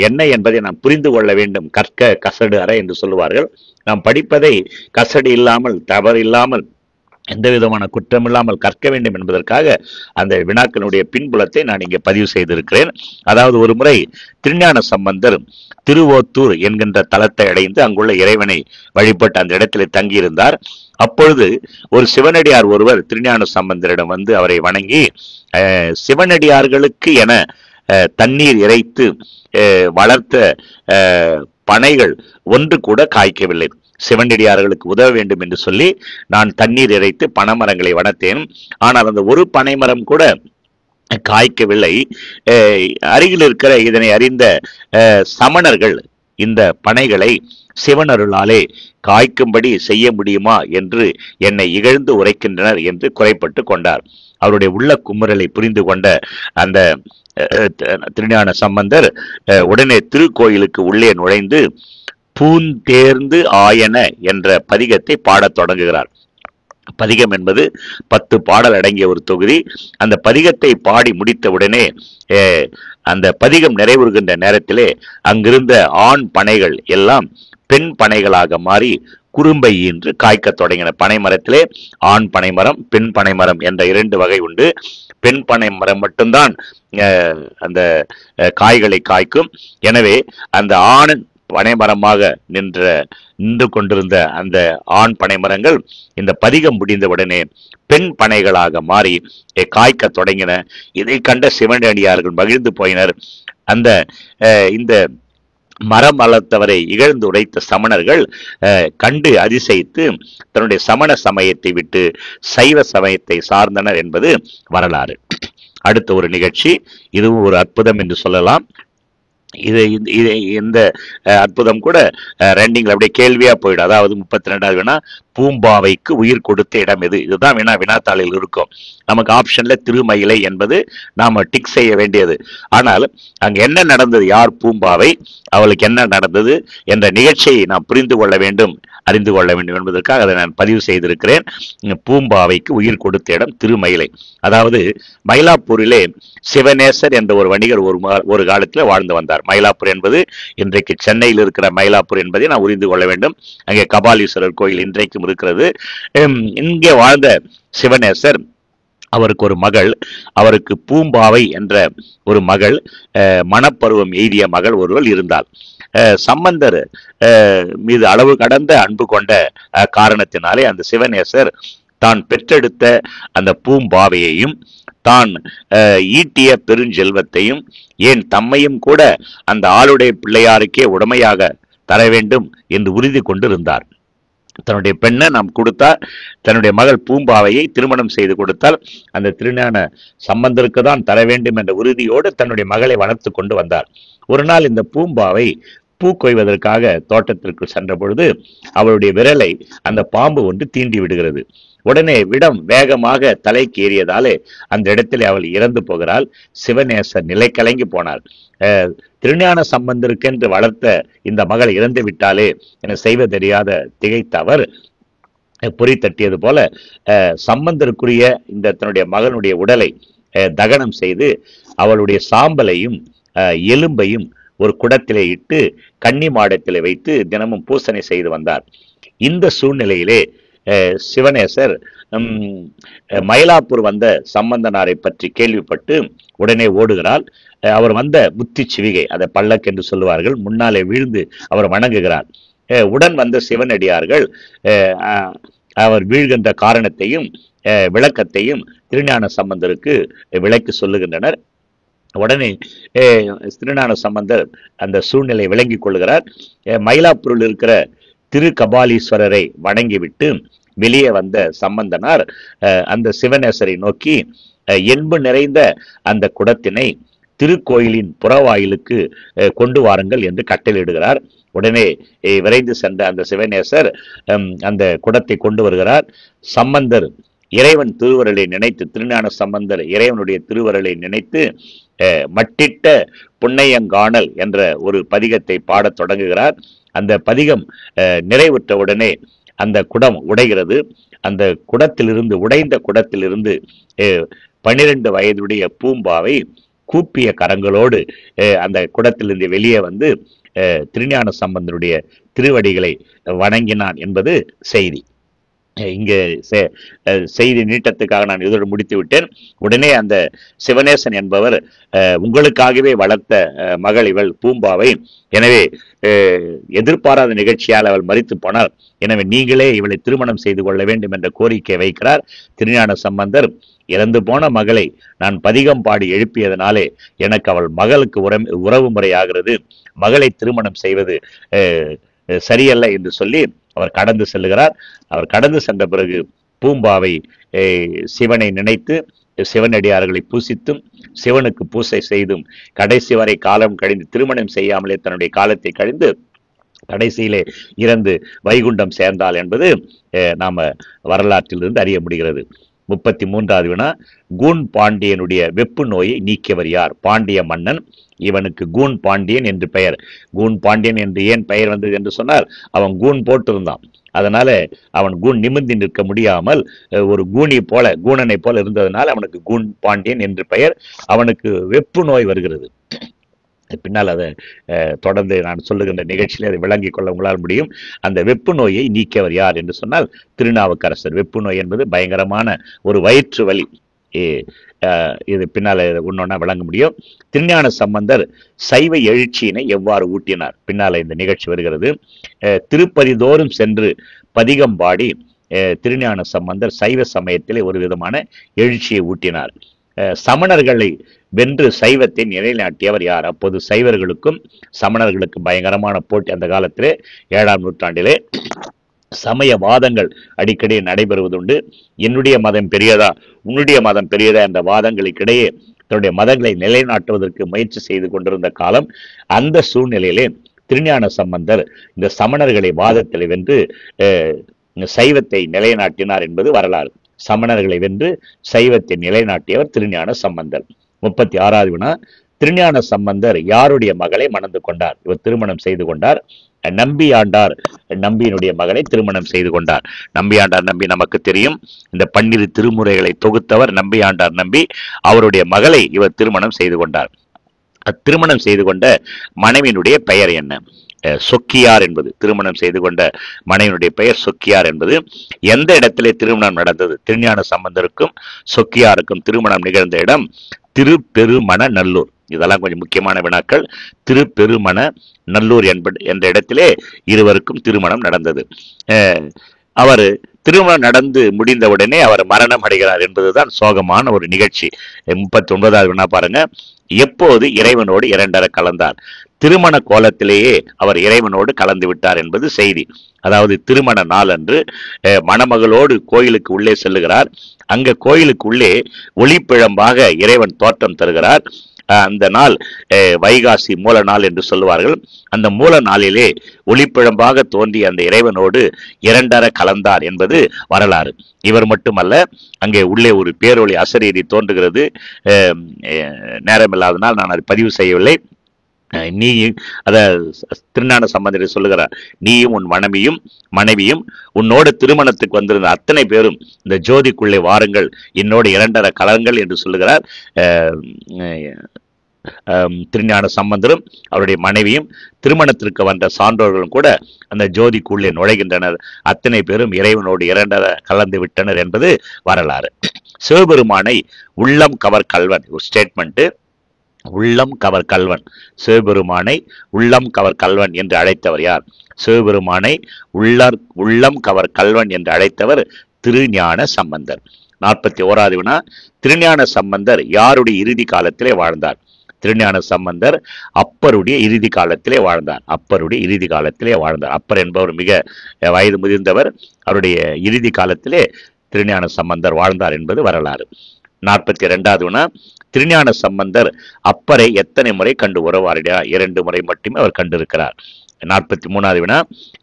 என்ன என்பதை நாம் புரிந்து கொள்ள வேண்டும். கற்க கசடு அற என்று சொல்லுவார்கள். நாம் படிப்பதை கசடு இல்லாமல், தவறு இல்லாமல், எந்த விதமான குற்றமில்லாமல் கற்க வேண்டும் என்பதற்காக அந்த வினாக்களுடைய பின்புலத்தை நான் இங்கே பதிவு செய்திருக்கிறேன். அதாவது, ஒரு முறை திருஞான சம்பந்தர் திருவோத்தூர் என்கின்ற தலத்தை அடைந்து அங்குள்ள இறைவனை வழிபட்டு அந்த இடத்திலே தங்கியிருந்தார். அப்பொழுது ஒரு சிவனடியார் ஒருவர் திருஞான சம்பந்தரிடம் வந்து அவரை வணங்கி, சிவனடியார்களுக்கு என தண்ணீர் இறைத்து வளர்த்த பனைகள் ஒன்று கூட காய்க்கவில்லை. சிவனடியார்களுக்கு உதவ வேண்டும் என்று சொல்லி நான் தண்ணீர் இறைத்து பனைமரங்களை வளர்த்தேன். ஆனால் அந்த ஒரு பனைமரம் கூட காய்க்கவில்லை. அருகில் இருக்கிற இதனை அறிந்த சமணர்கள் இந்த பனைகளை சிவனருளாலே காய்க்கும்படி செய்ய முடியுமா என்று என்னை இகழ்ந்து உரைக்கின்றனர் என்று குறைப்பட்டு கொண்டார். அவருடைய உள்ள குமுறலை புரிந்து கொண்ட அந்த திருஞான சம்பந்தர் உடனே திருக்கோயிலுக்கு உள்ளே நுழைந்து பூந்தேர்ந்து ஆயன என்ற பதிகத்தை பாடத் தொடங்குகிறார். பதிகம் என்பது 10 பாடல் அடங்கிய ஒரு தொகுதி. அந்த பதிகத்தை பாடி முடித்தவுடனே அந்த பதிகம் நிறைவுறுகின்ற நேரத்திலே அங்கிருந்த ஆண் பனைகள் எல்லாம் பெண் பனைகளாக மாறி குறும்பை ஈன்று காய்க்க தொடங்கின. பனைமரத்திலே ஆண் பனைமரம், பெண் பனைமரம் என்ற 2 வகை உண்டு. பெண் பனைமரம் மட்டும்தான் அந்த காய்களை காய்க்கும். எனவே அந்த ஆண் பனைமரமாக நின்று கொண்டிருந்த அந்த ஆண் பனைமரங்கள் இந்த பதிகம் முடிந்தவுடனே பெண் பனைகளாக மாறி காய்க்க தொடங்கின. இதை கண்ட சிவனடியார்கள் மகிழ்ந்து போயினர். அந்த இந்த மரம் வளர்த்தவரை இகழ்ந்து உரைத்த சமணர்கள் கண்டு அதிசயித்து தன்னுடைய சமண சமயத்தை விட்டு சைவ சமயத்தை சார்ந்தனர் என்பது வரலாறு. அடுத்த ஒரு நிகழ்ச்சி, இதுவும் ஒரு அற்புதம் என்று சொல்லலாம். இந்த அற்புதம் கூட ரெண்டிங்ல அப்படியே கேள்வியா போயிடும். அதாவது 32வது வினா, பூம்பாவைக்கு உயிர் கொடுத்த இடம் எது? இதுதான் வினாத்தாளில் இருக்கும். நமக்கு ஆப்ஷன்ல திருமயிலை என்பது நாம டிக் செய்ய வேண்டியது. ஆனால் அங்க என்ன நடந்தது, யார் பூம்பாவை, அவளுக்கு என்ன நடந்தது என்ற நிகழ்ச்சியை நாம் புரிந்து கொள்ள வேண்டும், அறிந்து கொள்ள வேண்டும் என்பதற்காக அதை நான் பதிவு செய்திருக்கிறேன். பூம்பாவைக்கு உயிர் கொடுத்த இடம் திருமயிலை. அதாவது மயிலாப்பூரிலே சிவநேசர் என்ற ஒரு வணிகர் ஒரு காலத்தில் வாழ்ந்து வந்தார். மயிலாப்பூர் என்பது இன்றைக்கு சென்னையில் இருக்கிற மயிலாப்பூர் என்பதை நான் புரிந்து கொள்ள வேண்டும். அங்கே கபாலீஸ்வரர் கோயில் இன்றைக்கும் இருக்கிறது. இங்கே வாழ்ந்த சிவநேசர், அவருக்கு ஒரு மகள், அவருக்கு பூம்பாவை என்ற ஒரு மகள், மணப்பருவம் எய்திய மகள் ஒருவர் இருந்தாள். சம்பந்தர் மீது அளவு கடந்த அன்பு கொண்ட காரணத்தினாலே அந்த சிவநேசர் தான் பெற்றெடுத்த அந்த பூம்பாவையையும் தான் ஈட்டிய பெருஞ்செல்வத்தையும் ஏன் தம்மையும் கூட அந்த ஆளுடைய பிள்ளையாருக்கே உடமையாக தர வேண்டும் என்று உறுதி கொண்டிருந்தார். தன்னுடைய பெண்ணை நாம் கொடுத்தா, தன்னுடைய மகள் பூம்பாவையை திருமணம் செய்து கொடுத்தால் அந்த திருஞான சம்பந்தருக்கு தான் தர வேண்டும் என்ற உறுதியோடு தன்னுடைய மகளை வளர்த்து கொண்டு வந்தார். ஒரு நாள் இந்த பூம்பாவை பூ கொய்வதற்காக தோட்டத்திற்கு சென்ற பொழுது அவளுடைய விரலை அந்த பாம்பு ஒன்று தீண்டி விடுகிறது. உடனே விடம் வேகமாக தலைக்கு ஏறியதாலே அந்த இடத்திலே அவள் இறந்து போகிறாள். சிவநேசர் நிலை கலங்கி போனார். திருஞான சம்பந்தருக்கென்று வளர்த்த இந்த மகள் இறந்து விட்டாலே என செய்வ தெரியாத திகைத்த அவர் பொறி தட்டியது போல சம்பந்தருக்குரிய இந்த தன்னுடைய மகனுடைய உடலை தகனம் செய்து அவளுடைய சாம்பலையும் எலும்பையும் ஒரு குடத்திலே இட்டு கன்னி மாடத்திலே வைத்து தினமும் பூசனை செய்து வந்தார். இந்த சூழ்நிலையிலே சிவநேசர் மயிலாப்பூர் வந்த சம்பந்தனாரை பற்றி கேள்விப்பட்டு உடனே ஓடுகிறார். அவர் வந்த முத்தி சிவிகை, அதை பல்லக்கு என்று சொல்லுவார்கள், முன்னாலே வீழ்ந்து அவர் வணங்குகிறார். உடன் வந்த சிவனடியார்கள் அவர் வீழ்கின்ற காரணத்தையும் விளக்கத்தையும் திருஞான சம்பந்தருக்கு விளக்கி சொல்லுகின்றனர். உடனே திருஞான சம்பந்தர் அந்த சூழ்நிலை விளங்கி கொள்கிறார். மயிலாப்பூரில் இருக்கிற திரு கபாலீஸ்வரரை வணங்கிவிட்டு வெளியே வந்த சம்பந்தனார் அந்த சிவநேசரை நோக்கி என்பு நிறைந்த அந்த குடத்தினை திருக்கோயிலின் புறவாயிலுக்கு கொண்டு வாருங்கள் என்று கட்டளையிடுகிறார். உடனே விரைந்து சென்ற அந்த சிவநேசர் அந்த குடத்தை கொண்டு வருகிறார். சம்பந்தர் இறைவன் திருவருளை நினைத்து, திருஞான சம்பந்தர் இறைவனுடைய திருவருளை நினைத்து மட்டிட்ட புன்னையங்காணல் என்ற ஒரு பதிகத்தை பாடத் தொடங்குகிறார். அந்த பதிகம் நிறைவுற்றவுடனே அந்த குடம் உடைகிறது. அந்த குடத்திலிருந்து, உடைந்த குடத்திலிருந்து 12 வயதுடைய பூம்பாவை கூப்பிய கரங்களோடு அந்த குடத்திலிருந்து வெளியே வந்து திருஞான சம்பந்தருடைய திருவடிகளை வணங்கினான் என்பது செய்தி. இங்கே செய்தி நீட்டத்துக்காக நான் இதோடு முடித்து விட்டேன். உடனே அந்த சிவநேசன் என்பவர், உங்களுக்காகவே வளர்த்த மகள் இவள் பூம்பாவை, எனவே எதிர்பாராத நிகழ்ச்சியால் அவள் மரித்து போனார், எனவே நீங்களே இவளை திருமணம் செய்து கொள்ள வேண்டும் என்ற கோரிக்கை வைக்கிறார். திருஞான சம்பந்தர், இறந்து போன மகளை நான் பதிகம் பாடி எழுப்பியதனாலே எனக்கு அவள் மகளுக்கு உறவு முறையாகிறது, மகளை திருமணம் செய்வது சரியல்ல என்று சொல்லி அவர் கடந்து செல்லுகிறார். அவர் கடந்து சென்ற பிறகு பூம்பாவை சிவனை நினைத்து சிவனடியார்களை பூசித்தும் சிவனுக்கு பூசை செய்தும் கடைசி வரை காலம் கழிந்து திருமணம் செய்யாமலே தன்னுடைய காலத்தை கழிந்து கடைசியிலே இறந்து வைகுண்டம் சேர்ந்தாள் என்பது நாம வரலாற்றிலிருந்து அறிய முடிகிறது. 33வது வினா, கூன் பாண்டியனுடைய வெப்பு நோயை நீக்கியவர் யார்? பாண்டிய மன்னன். இவனுக்கு கூன் பாண்டியன் என்று பெயர். கூன் பாண்டியன் என்று ஏன் பெயர் வந்தது என்று சொன்னால், அவன் கூன் போட்டிருந்தான். அதனால அவன் கூன் நிமிர்ந்து நிற்க முடியாமல் ஒரு கூனனை போல இருந்ததனால் அவனுக்கு கூன் பாண்டியன் என்று பெயர். அவனுக்கு வெப்பு நோய் வருகிறது. பின்னால் அதை தொடர்ந்து நான் சொல்லுகின்ற நிகழ்ச்சியில் அதை விளங்கிக் கொள்ள உங்களால் முடியும். அந்த வெப்பு நோயை நீக்கியவர் யார் என்று சொன்னால் திருநாவுக்கரசர். வெப்பு நோய் என்பது பயங்கரமான ஒரு வயிற்று வலி. இது பின்னால ஒன்னொன்னா விளங்க முடியும். திருஞான சம்பந்தர் சைவ எழுச்சியினை எவ்வாறு ஊட்டினார், பின்னால இந்த நிகழ்ச்சி வருகிறது. திருப்பதி தோறும் சென்று பதிகம் பாடி திருஞான சம்பந்தர் சைவ சமயத்திலே ஒரு விதமான எழுச்சியை ஊட்டினார். சமணர்களை வென்று சைவத்தை நிலைநாட்டியவர் யார்? அப்போது சைவர்களுக்கும் சமணர்களுக்கும் பயங்கரமான போட்டி. அந்த காலத்திலே 7ஆம் நூற்றாண்டிலே சமய வாதங்கள் அடிக்கடி நடைபெறுவதுண்டு. என்னுடைய மதம் பெரியதா, உன்னுடைய மதம் பெரியதா என்ற வாதங்களுக்கிடையே தன்னுடைய மதங்களை நிலைநாட்டுவதற்கு முயற்சி செய்து கொண்டிருந்த காலம். அந்த சூழ்நிலையிலே திருஞான சம்பந்தர் இந்த சமணர்களை வாதத்தில் வென்று சைவத்தை நிலைநாட்டினார் என்பது வரலாறு. சமணர்களை வென்று சைவத்தை நிலைநாட்டியவர் திருஞான சம்பந்தர். 36வது வினா, திருஞான சம்பந்தர் யாருடைய மகளை மணந்து கொண்டார்? இவர் திருமணம் செய்து கொண்டார். நம்பியாண்டார் நம்பியினுடைய மகனை திருமணம் செய்து கொண்டார். நம்பியாண்டார் நம்பி நமக்கு தெரியும். இந்த 12 திருமுறைகளை தொகுத்தவர் நம்பியாண்டார் நம்பி. அவருடைய மகளை இவர் திருமணம் செய்து கொண்டார். திருமணம் செய்து கொண்ட மனைவியினுடைய பெயர் என்ன? சொக்கியார் என்பது திருமணம் செய்து கொண்ட மனைவியுடைய பெயர் சொக்கியார் என்பது. எந்த இடத்திலே திருமணம் நடந்தது? திருஞான சம்பந்தருக்கும் சொக்கியாருக்கும் திருமணம் நிகழ்ந்த இடம் திருப்பெருமண நல்லூர். இதெல்லாம் கொஞ்சம் முக்கியமான வினாக்கள். திருப்பெருமண நல்லூர் என்ற இடத்திலே இருவருக்கும் திருமணம் நடந்தது. அவர் திருமணம் நடந்து முடிந்தவுடனே அவர் மரணம் அடைகிறார் என்பதுதான் சோகமான ஒரு நிகழ்ச்சி. 39வது வினா பாருங்க, எப்போது இறைவனோடு இரண்டரை கலந்தார்? திருமண கோலத்திலேயே அவர் இறைவனோடு கலந்து விட்டார் என்பது செய்தி. அதாவது திருமண நாள் அன்று மணமகளோடு கோயிலுக்கு உள்ளே செல்லுகிறார். அங்க கோயிலுக்கு உள்ளே ஒளிப்பிழம்பாக இறைவன் தோற்றம் தருகிறார். அந்த நாள் வைகாசி மூல நாள் என்று சொல்லுவார்கள். அந்த மூல நாளிலே ஒளிப்பிழம்பாக தோன்றிய அந்த இறைவனோடு இரண்டரை கலந்தார் என்பது வரலாறு. இவர் மட்டுமல்ல, அங்கே உள்ளே ஒரு பேரொளி அசரீரி தோன்றுகிறது. நேரமில்லாதனால் நான் அதை பதிவு செய்யவில்லை. நீ அத திருஞான சம்பந்தர் சொல்லுகிறார், நீயும் உன் மனைவியும் உன்னோட திருமணத்துக்கு வந்திருந்த அத்தனை பேரும் இந்த ஜோதிக்குள்ளே வாருங்கள், என்னோடு இரண்டரை கலங்கள் என்று சொல்லுகிறார். திருஞான சம்பந்தரும் அவருடைய மனைவியும் திருமணத்திற்கு வந்த சான்றோர்களும் கூட அந்த ஜோதிக்குள்ளே நுழைகின்றனர். அத்தனை பேரும் இறைவனோடு இரண்டரை கலந்து விட்டனர் என்பது வரலாறு. சிவபெருமானை உள்ளம் கவர் கல்வன், ஒரு ஸ்டேட்மெண்ட். உள்ளம் கவர் கல்வன், சிவபெருமானை உள்ளம் கவர் கல்வன் என்று அழைத்தவர் யார்? சிவபெருமானை உள்ளம் கவர் கல்வன் என்று அழைத்தவர் திருஞான சம்பந்தர். 41வது வினா, திருஞான சம்பந்தர் யாருடைய இறுதி காலத்திலே வாழ்ந்தார்? திருஞான சம்பந்தர் அப்பருடைய இறுதி காலத்திலே வாழ்ந்தார். அப்பர் என்பவர் மிக வயது முதிர்ந்தவர். அவருடைய இறுதி காலத்திலே திருஞான சம்பந்தர் வாழ்ந்தார் என்பது வரலாறு. 42வது வினா, திருஞான சம்பந்தர் அப்பரை எத்தனை முறை கண்டு உறவாடினார்? 2 முறை மட்டுமே அவர் கண்டிருக்கிறார். 43வது வினா,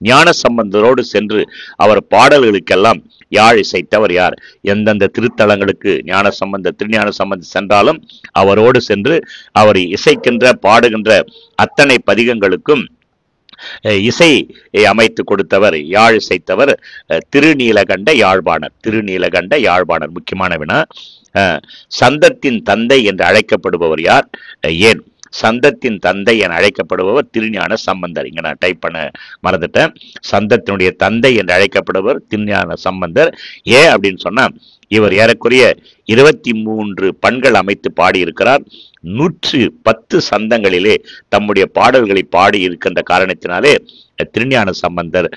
ஞான சம்பந்தரோடு சென்று அவர் பாடல்களுக்கெல்லாம் யாழ் இசைத்தவர் யார்? எந்தெந்த திருத்தலங்களுக்கு திருஞான சம்பந்தர் சென்றாலும் அவரோடு சென்று அவர் இசைக்கின்ற பாடுகின்ற அத்தனை பதிகங்களுக்கும் இசை அமைத்து கொடுத்தவர், யாழ் இசைத்தவர் திருநீலகண்ட யாழ்ப்பாணர். முக்கியமான வினா, சந்தத்தின் தந்தை என்று அழைக்கப்படுபவர் யார்? ஏன் சந்தத்தின் தந்தை என அழைக்கப்படுபவர் திருஞான சம்பந்தர்? இங்க நான் டைப் பண்ண மறந்துட்டேன். சந்தத்தினுடைய தந்தை என்று அழைக்கப்படுபவர் திருஞான சம்பந்தர். ஏன் அப்படின்னு சொன்னா, இவர் ஏறக்குறைய 23 பண்கள் அமைத்து பாடியிருக்கிறார். 110 சந்தங்களிலே தம்முடைய பாடல்களை பாடி இருக்கின்ற காரணத்தினாலே திருஞான சம்பந்தர்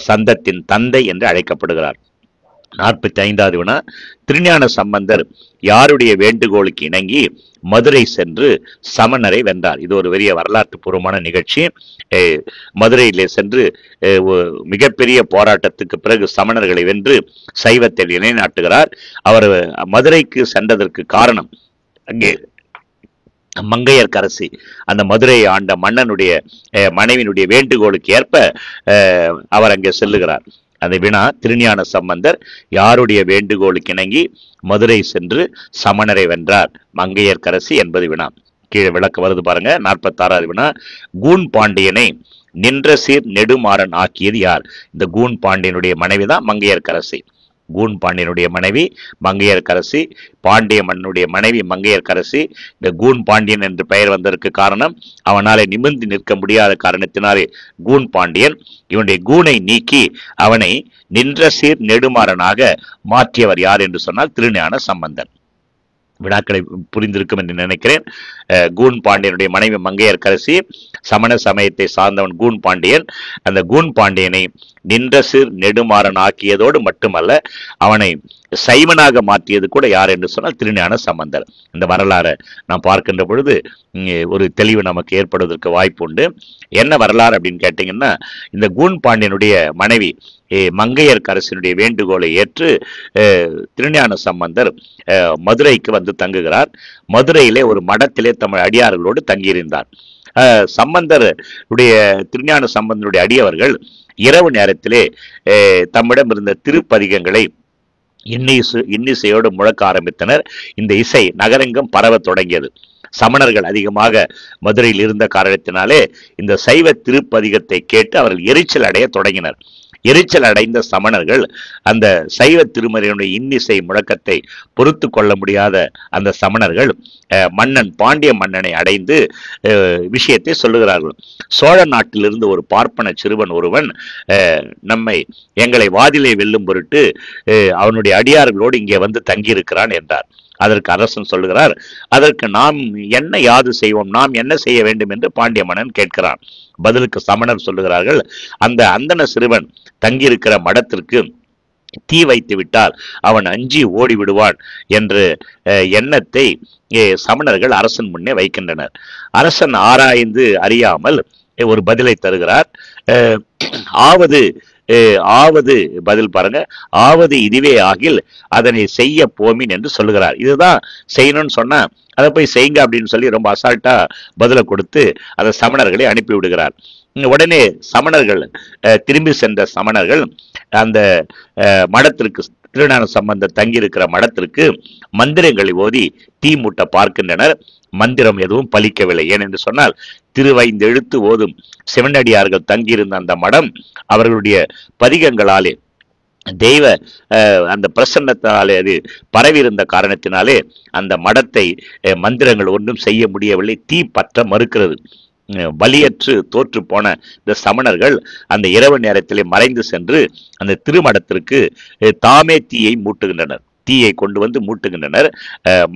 சந்தத்தின் தந்தை என்று அழைக்கப்படுகிறார். 45வது வினா, திருஞான சம்பந்தர் யாருடைய வேண்டுகோளுக்கு இணங்கி மதுரை சென்று சமணரை வென்றார்? இது ஒரு பெரிய வரலாற்று பூர்வமான நிகழ்ச்சி. மதுரையிலே சென்று மிகப்பெரிய போராட்டத்துக்கு பிறகு சமணர்களை வென்று சைவத்தை நிலைநாட்டுகிறார். அவர் மதுரைக்கு சென்றதற்கு காரணம், அங்கே மங்கையர்க்கரசி அந்த மதுரையை ஆண்ட மன்னனுடைய மனைவியினுடைய வேண்டுகோளுக்கு ஏற்ப அவர் அங்கே செல்லுகிறார். அந்த வினா, திருஞான சம்பந்தர் யாருடைய வேண்டுகோளுக்கு இணங்கி மதுரை சென்று சமணரை வென்றார்? மங்கையர்க்கரசி என்பது வினா. கீழே விளக்க வருது பாருங்க. 46வது வினா, கூன் பாண்டியனை நின்ற சீர் நெடுமாறன் ஆக்கியது யார்? இந்த கூன் பாண்டியனுடைய மனைவிதான் மங்கையர்க்கரசி. கூன் பாண்டியனுடைய மனைவி மங்கையர்க்கரசி, பாண்டிய மன்னனுடைய மனைவி மங்கையர்க்கரசி. இந்த கூன் பாண்டியன் என்று பெயர் வந்ததற்கு காரணம் அவனாலே நிமிர்ந்து நிற்க முடியாத காரணத்தினாலே கூன் பாண்டியன். இவனுடைய கூனை நீக்கி அவனை நின்ற சீர் நெடுமாறனாக மாற்றியவர் யார் என்று சொன்னால் திருஞான சம்பந்தர். வினாக்களை புரிந்திருக்கும் என்று நினைக்கிறேன். கூன் பாண்டியனுடைய மனைவி மங்கையர்க்கரசி, சமண சமயத்தை சார்ந்தவன் கூன் பாண்டியன். அந்த கூன் பாண்டியனை நின்ற சீர் நெடுமாறன் ஆக்கியதோடு மட்டுமல்ல, அவனை சைவனாக மாற்றியது கூட யார் என்று சொன்னால் திருஞான சம்பந்தர். இந்த வரலாறை நாம் பார்க்கின்ற பொழுது ஒரு தெளிவு நமக்கு ஏற்படுவதற்கு வாய்ப்பு உண்டு. என்ன வரலாறு அப்படின்னு கேட்டீங்கன்னா, இந்த கூன் பாண்டியனுடைய மனைவி மங்கையர்க்கரசினுடைய வேண்டுகோளை ஏற்று திருஞான சம்பந்தர் மதுரைக்கு வந்து தங்குகிறார். மதுரையிலே ஒரு மடத்திலே தமிழ் அடியார்களோடு தங்கியிருந்தார். சம்பந்தர் திருஞான சம்பந்தருடைய அடியவர்கள் இரவு நேரத்திலே தம்மிடம் இருந்த திருப்பதிகங்களை இன்னிசையோடு முழக்க ஆரம்பித்தனர். இந்த இசை நகரெங்கும் பரவ தொடங்கியது. சமணர்கள் அதிகமாக மதுரையில் இருந்த காரணத்தினாலே இந்த சைவ திருப்பதிகத்தை கேட்டு அவர்கள் எரிச்சல் அடைய தொடங்கினர். எரிச்சல் அடைந்த சமணர்கள் அந்த சைவ திருமறையினுடைய இன்னிசை முழக்கத்தை பொறுத்து கொள்ள முடியாத அந்த சமணர்கள் மன்னன் பாண்டிய மன்னனை அடைந்து விஷயத்தை சொல்லுகிறார்கள். சோழ நாட்டிலிருந்து ஒரு பார்ப்பன சிறுவன் ஒருவன் எங்களை வாதிலை வெல்லும் பொருட்டு அவனுடைய அடியார்களோடு இங்கே வந்து தங்கியிருக்கிறான் என்றார். அதற்கு அரசன் சொல்லுகிறார், அதற்கு நாம் என்ன யாது செய்வோம், நாம் என்ன செய்ய வேண்டும் என்று பாண்டிய மன்னன் கேட்கிறான். பதிலுக்கு சமணர் சொல்லுகிறார்கள், அந்த அந்தன சிறுவன் தங்கியிருக்கிற மடத்திற்கு தீ வைத்து விட்டால் அவன் அஞ்சி ஓடி விடுவான் என்ற எண்ணத்தை சமணர்கள் அரசன் முன்னே வைக்கின்றனர். அரசன் ஆராய்ந்து அறியாமல் ஒரு பதிலை தருகிறார். ஆவது பதில் பாருங்க, ஆவது இதுவே ஆகில் அதனை செய்ய போமின் என்று சொல்லுகிறார். இதுதான் செய்யணும்னு சொன்னா அதை போய் செய்யுங்க அப்படின்னு சொல்லி ரொம்ப அசால்ட்டா பதிலை கொடுத்து அந்த சமணர்களை அனுப்பி விடுகிறார். உடனே சமணர்கள் திரும்பி சென்ற சமணர்கள் அந்த மடத்திற்கு, திருஞான சம்பந்தர் தங்கியிருக்கிற மடத்திற்கு மந்திரங்களை ஓதி தீ மூட்ட பார்க்கின்றனர். மந்திரம் எதுவும் பலிக்கவில்லை. ஏனென்று சொன்னால் திருவைந்தெழுத்து ஓதும் சிவனடியார்கள் தங்கியிருந்த அந்த மடம் அவர்களுடைய பதிகங்களாலே தெய்வ அந்த பிரசன்னத்தாலே அது பரவி இருந்த காரணத்தினாலே அந்த மடத்தை மந்திரங்கள் ஒன்றும் செய்ய முடியவில்லை. தீ பற்ற மறுக்கிறது. பலியற்று தோற்று போன இந்த சமணர்கள் அந்த இரவு நேரத்திலே மறைந்து சென்று அந்த திருமடத்திற்கு தாமே தீயை மூட்டுகின்றனர். தீயை கொண்டு வந்து மூட்டுகின்றனர்.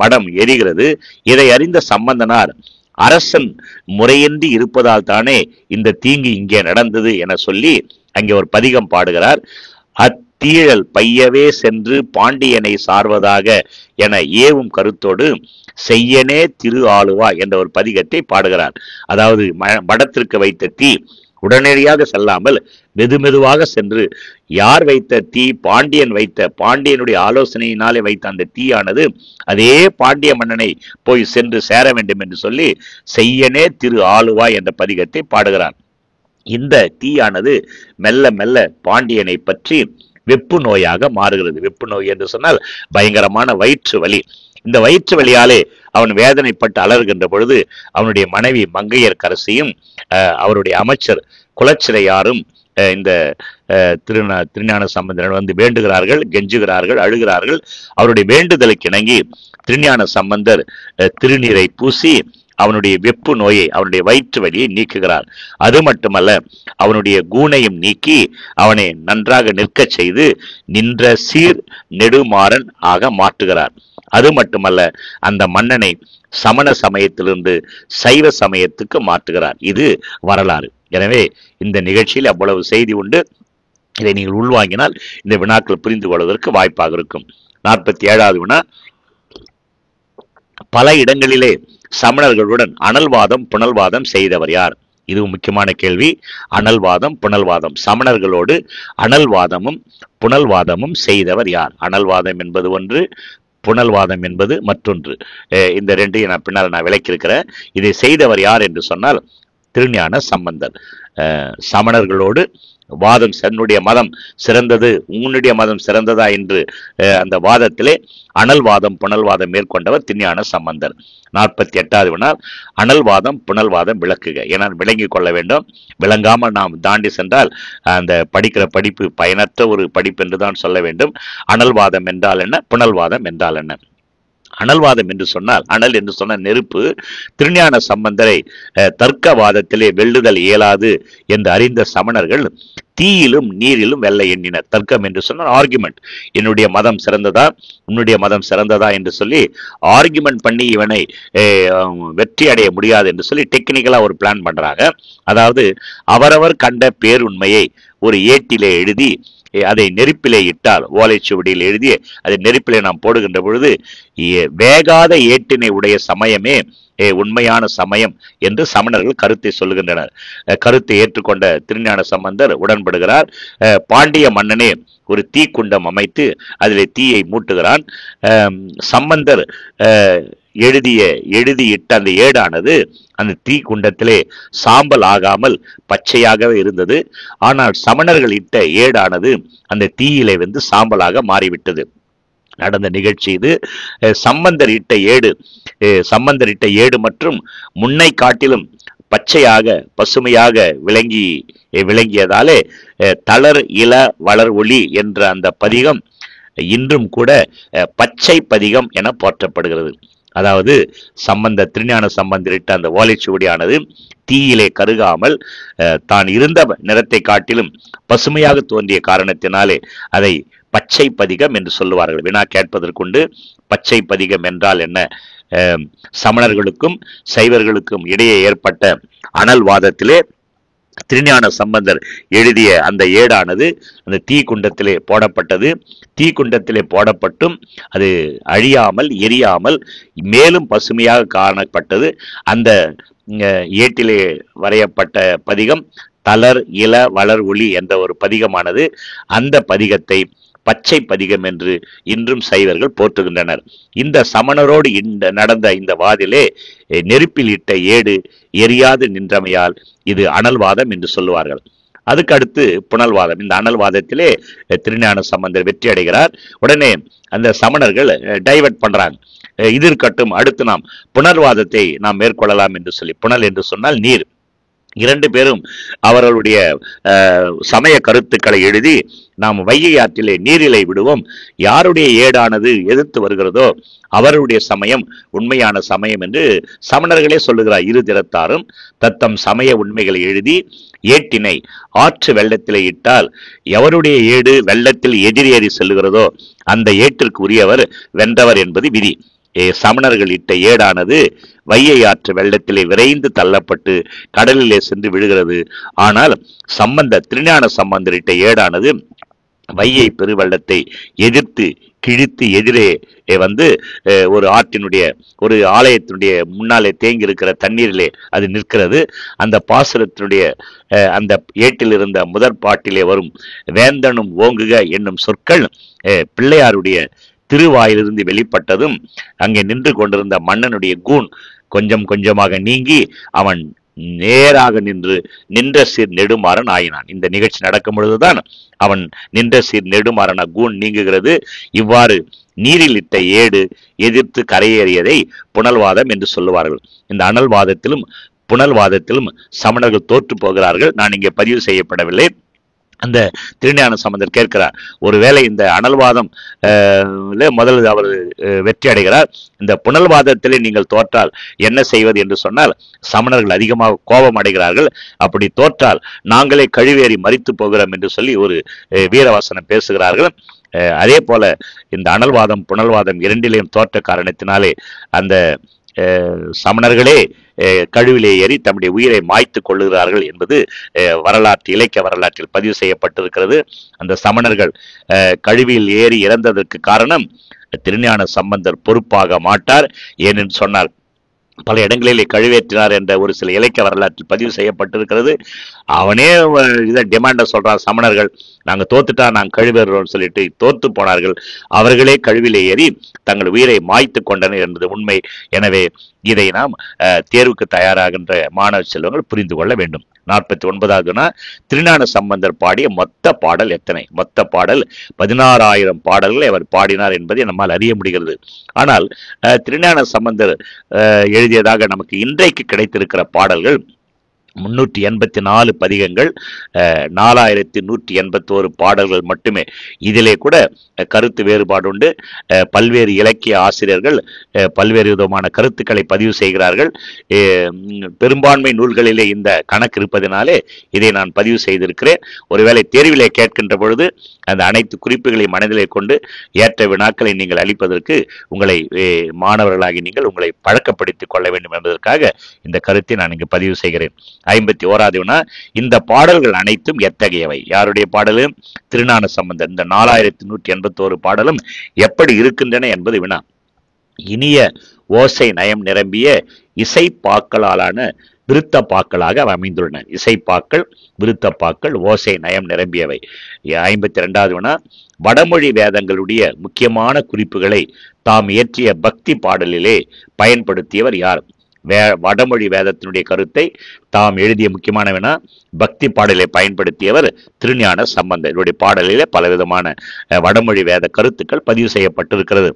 மடம் எரிகிறது. இதை அறிந்த சம்பந்தனார், அரசன் முறையின்றி இருப்பதால் தானே இந்த தீங்கு இங்கே நடந்தது என சொல்லி அங்கே ஒரு பதிகம் பாடுகிறார். அத்தீழல் பையவே சென்று பாண்டியனை சார்வதாக என ஏவும் கருத்தோடு செய்யனே திரு ஆளுவா என்ற ஒரு பதிகத்தை பாடுகிறார். அதாவது மடத்திற்கு வைத்த தீ உடனடியாக செல்லாமல் மெதுமெதுவாக சென்று யார் வைத்த தீ, பாண்டியனுடைய ஆலோசனையினாலே வைத்த அந்த தீயானது அதே பாண்டிய மன்னனை போய் சென்று சேர வேண்டும் என்று சொல்லி செய்யனே திரு ஆளுவா என்ற பதிகத்தை பாடுகிறார். இந்த தீயானது மெல்ல மெல்ல பாண்டியனை பற்றி வெப்பு நோயாக மாறுகிறது. வெப்பு நோய் என்று சொன்னால் பயங்கரமான வயிற்று வலி. இந்த வயிற்று வலியாலே அவன் வேதனைப்பட்டு அலறுகின்ற பொழுது அவனுடைய மனைவி மங்கையர்க்கரசியும் அவருடைய அமைச்சர் குலச்சிறையாரும் இந்த திருஞான சம்பந்தர் வந்து வேண்டுகிறார்கள், கெஞ்சுகிறார்கள், அழுகிறார்கள். அவருடைய வேண்டுதலுக்கு இணங்கி திருஞான சம்பந்தர் திருநீரை பூசி அவனுடைய வெப்பு நோயை, அவனுடைய வயிற்று வலியை நீக்குகிறார். அது மட்டுமல்ல, அவனுடைய கூனையும் நீக்கி அவனை நன்றாக நிற்க செய்து நின்ற சீர் நெடுமாறன் ஆக மாற்றுகிறார். அது மட்டுமல்ல, அந்த மன்னனை சமண சமயத்திலிருந்து சைவ சமயத்துக்கு மாற்றுகிறார். இது வரலாறு. எனவே இந்த நிகழ்ச்சியில் அவ்வளவு செய்தி உண்டு. இதை நீங்கள் உள்வாங்கினால் இந்த வினாக்கள் புரிந்து கொள்வதற்கு வாய்ப்பாக இருக்கும். 47வது வினா, பல இடங்களிலே சமணர்களுடன் அனல்வாதம் புனல்வாதம் செய்தவர் யார்? இது முக்கியமான கேள்வி. அனல்வாதம் புனல்வாதம், சமணர்களோடு அனல்வாதமும் புனல்வாதமும் செய்தவர் யார்? அனல்வாதம் என்பது ஒன்று, புனல்வாதம் என்பது மற்றொன்று. இந்த ரெண்டையும் நான் பின்னால் விளக்கியிருக்கிறேன். இதை செய்தவர் யார் என்று சொன்னால் திருஞான சம்பந்தர். சமணர்களோடு வாதம், தன்னுடைய மதம் சிறந்தது, உன்னுடைய மதம் சிறந்ததா என்று அந்த வாதத்திலே அனல்வாதம் புனல்வாதம் மேற்கொண்டவர் திருஞான சம்பந்தர். 48வது வினால் அனல்வாதம் புனல்வாதம் விளக்குக. ஏன்னா விளங்கி கொள்ள வேண்டும். விளங்காமல் நாம் தாண்டி சென்றால் அந்த படிக்கிற படிப்பு பயனற்ற ஒரு படிப்பு என்றுதான் சொல்ல வேண்டும். அனல்வாதம் என்றால் என்ன, புனல்வாதம் என்றால் என்ன? அனல்வாதம் என்று சொன்னால், அனல் என்று சொன்ன நெருப்பு, திருஞான சம்பந்தரை தர்க்கவாதத்திலே வெல்லுதல் இயலாது என்று அறிந்த சமணர்கள் தீயிலும் நீரிலும் வெல்ல எண்ணினர். தர்க்கம் என்று சொன்னால் ஆர்குமெண்ட், என்னுடைய மதம் சிறந்ததா உன்னுடைய மதம் சிறந்ததா என்று சொல்லி ஆர்குமெண்ட் பண்ணி இவனை வெற்றி அடைய முடியாது என்று சொல்லி டெக்னிக்கலா ஒரு பிளான் பண்றாங்க. அதாவது அவரவர் கண்ட பேருண்மையை ஒரு ஏட்டிலே எழுதி அதை நெருப்பிலே இட்டால், ஓலைச்சுவடியில் எழுதி அதை நெருப்பிலே நாம் போடுகின்ற பொழுது வேகாத ஏட்டினை உடைய சமயமே உண்மையான சமயம் என்று சமணர்கள் கருத்தை சொல்லுகின்றனர். கருத்தை ஏற்றுக்கொண்ட திருஞான சம்பந்தர் உடன்படுகிறார். பாண்டிய மன்னனே ஒரு தீக்குண்டம் அமைத்து அதிலே தீயை மூட்டுகிறான். சம்பந்தர் எழுதியிட்ட அந்த ஏடானது அந்த தீ குண்டத்திலே சாம்பல் ஆகாமல் பச்சையாகவே இருந்தது. ஆனால் சமணர்கள் இட்ட ஏடானது அந்த தீயிலே வந்து சாம்பலாக மாறிவிட்டது. நடந்த நிகழ்ச்சி இது. சம்பந்தர் இட்ட ஏடு மற்றும் முன்னை காட்டிலும் பச்சையாக பசுமையாக விளங்கியதாலே தளர் இள வளர் ஒளி என்ற அந்த பதிகம் இன்றும் கூட பச்சை பதிகம் என போற்றப்படுகிறது. அதாவது திருஞான சம்பந்தரிட்ட அந்த ஓலைச்சுவடியானது தீயிலே கருகாமல் தான் இருந்த நிறத்தை காட்டிலும் பசுமையாக தோன்றிய காரணத்தினாலே அதை பச்சை பதிகம் என்று சொல்லுவார்கள். வினா கேட்பதற்குண்டு. பச்சை பதிகம் என்றால் என்ன? சமணர்களுக்கும் சைவர்களுக்கும் இடையே ஏற்பட்ட அனல்வாதத்திலே திருஞான சம்பந்தர் எழுதிய அந்த ஏடானது அந்த தீ குண்டத்திலே போடப்பட்டது. தீ குண்டத்திலே போடப்பட்டும் அது அழியாமல் எரியாமல் மேலும் பசுமையாக காணப்பட்டது. அந்த ஏட்டிலே வரையப்பட்ட பதிகம் தளர் இள வளர் ஒளி என்ற ஒரு பதிகமானது. அந்த பதிகத்தை பச்சை பதிகம் என்று இன்றும் சைவர்கள் போற்றுகின்றனர். இந்த சமணரோடு நடந்த இந்த வாதிலே நெருப்பில் இட்ட ஏடு எரியாது நின்றமையால் இது அனல்வாதம் என்று சொல்லுவார்கள். அதுக்கு அடுத்து புனல்வாதம். இந்த அனல்வாதத்திலே திருஞான சம்பந்தர் வெற்றி அடைகிறார். உடனே அந்த சமணர்கள் டைவர்ட் பண்றாங்க. இது இருக்கட்டும், அடுத்து நாம் புனர்வாதத்தை நாம் மேற்கொள்ளலாம் என்று சொல்லி. புனல் என்று சொன்னால் நீர். இரண்டு பேரும் அவர்களுடைய சமய கருத்துக்களை எழுதி நாம் வைகை ஆற்றிலே நீரிலை விடுவோம், யாருடைய ஏடானது எதிர்த்து வருகிறதோ அவருடைய சமயம் உண்மையான சமயம் என்று சமணர்களே சொல்லுகிறார். இரு திறத்தாரும் தத்தம் சமய உண்மைகளை எழுதி ஏட்டினை ஆற்று வெள்ளத்திலே இட்டால் எவருடைய ஏடு வெள்ளத்தில் எதிரேறி செல்லுகிறதோ அந்த ஏட்டிற்கு உரியவர் வென்றவர் என்பது விதி. சமணர்கள் இட்ட ஏடானது வையை ஆற்று வெள்ளத்திலே விரைந்து தள்ளப்பட்டு கடலிலே சென்று விழுகிறது. ஆனால் திருஞான சம்பந்தர் இட்ட ஏடானது வையை பெருவெள்ளத்தை எதிர்த்து கிழித்து எதிரே வந்து ஒரு ஆற்றினுடைய ஒரு ஆலயத்தினுடைய முன்னாலே தேங்கி இருக்கிற தண்ணீரிலே அது நிற்கிறது. அந்த பாசுரத்தினுடைய அந்த ஏட்டில் இருந்த முதற் பாட்டிலே வரும் வேந்தனும் ஓங்குக என்னும் சொற்கள் பிள்ளையாருடைய திருவாயிலிருந்து வெளிப்பட்டதும் அங்கே நின்று கொண்டிருந்த மன்னனுடைய கூன் கொஞ்சம் கொஞ்சமாக நீங்கி அவன் நேராக நின்ற சீர் நெடுமாறன் ஆயினான். இந்த நிகழ்ச்சி நடக்கும் பொழுதுதான் அவன் நின்ற சீர் நெடுமாறன கூன் நீங்குகிறது. இவ்வாறு நீரில் இட்ட ஏடு எதிர்த்து கரையேறியதை புனல்வாதம் என்று சொல்லுவார்கள். இந்த அனல்வாதத்திலும் புனல்வாதத்திலும் சமணர்கள் தோற்று போகிறார்கள். நான் இங்கே பதிவு செய்யப்படவில்லை. அந்த திருஞான சம்பந்தர் கேட்கிறார், ஒருவேளை இந்த அனல்வாதம் முதல் அவர் வெற்றி அடைகிறார், இந்த புனல்வாதத்திலே நீங்கள் தோற்றால் என்ன செய்வது என்று சொன்னால் சமணர்கள் அதிகமாக கோபம் அடைகிறார்கள். அப்படி தோற்றால் நாங்களே கழுவேறி மரித்து போகிறோம் என்று சொல்லி ஒரு வீரவசனம் பேசுகிறார்கள். அதே போல இந்த அனல்வாதம் புனல்வாதம் இரண்டிலேயும் தோற்ற காரணத்தினாலே அந்த சமணர்களே கழுவிலே ஏறி தம்முடைய உயிரை மாய்த்து கொள்ளுகிறார்கள் என்பது இலக்கிய வரலாற்றில் பதிவு செய்யப்பட்டிருக்கிறது. அந்த சமணர்கள் கழுவியில் ஏறி இறந்ததற்கு காரணம் திருஞான சம்பந்தர் பொறுப்பாக மாட்டார். ஏனென்று சொன்னால் பல இடங்களிலே கழுவேற்றினார் என்ற ஒரு சில இலக்கிய வரலாற்றில் பதிவு செய்யப்பட்டிருக்கிறது. அவனே இதை டிமாண்ட சொல்றான். சமணர்கள் நாங்க தோத்துட்டா நாங்க கழுவேறோம் சொல்லிட்டு தோத்து போனார்கள். அவர்களே கழுவிலே ஏறி தங்கள் உயிரை மாய்த்து கொண்டனர் என்பது உண்மை. எனவே இதை நாம் தேர்வுக்கு தயாராகின்ற மாணவ செல்வங்கள் புரிந்து கொள்ள வேண்டும். 49வது திருஞான சம்பந்தர் பாடிய மொத்த பாடல் எத்தனை? மொத்த பாடல் 16,000 பாடல்களை அவர் பாடினார் என்பதை நம்மால் அறிய முடிகிறது. ஆனால் திருஞான சம்பந்தர் எழுதியதாக நமக்கு இன்றைக்கு கிடைத்திருக்கிற பாடல்கள் 384 பதிகங்கள், 4181 பாடல்கள் மட்டுமே. இதிலே கூட கருத்து வேறுபாடு உண்டு. பல்வேறு இலக்கிய ஆசிரியர்கள் பல்வேறு விதமான கருத்துக்களை பதிவு செய்கிறார்கள். பெரும்பான்மை நூல்களிலே இந்த கணக்கு இருப்பதனாலே இதை நான் பதிவு செய்திருக்கிறேன். ஒருவேளை தேர்விலே கேட்கின்ற பொழுது அந்த அனைத்து குறிப்புகளையும் மனதிலே கொண்டு ஏற்ற வினாக்களை நீங்கள் அளிப்பதற்கு உங்களை மாணவர்களாகி நீங்கள் உங்களை பழக்கப்படுத்திக் கொள்ள வேண்டும் என்பதற்காக இந்த கருத்தை நான் இங்கு பதிவு செய்கிறேன். 51வது வினா, இந்த பாடல்கள் அனைத்தும் எத்தகையவை? யாருடைய பாடலும்? திருஞான சம்பந்தர். இந்த 4181 பாடலும் எப்படி இருக்கின்றன என்பது வினா. இனிய ஓசை நயம் நிரம்பிய இசைப்பாக்களாலான விருத்தப்பாக்களாக அமைந்துள்ளன. இசைப்பாக்கள், விருத்தப்பாக்கள், ஓசை நயம் நிரம்பியவை. 52வது வினா, வடமொழி வேதங்களுடைய முக்கியமான குறிப்புகளை தாம் இயற்றிய பக்தி பாடலிலே பயன்படுத்தியவர் யார்? வடமொழி வேதத்தினுடைய கருத்தை தாம் எழுதிய முக்கியமான வினா பக்தி பாடலை பயன்படுத்தியவர் திருஞான சம்பந்தர். இவருடைய பாடலிலே பலவிதமான வடமொழி வேத கருத்துக்கள் பதிவு செய்யப்பட்டிருக்கிறது.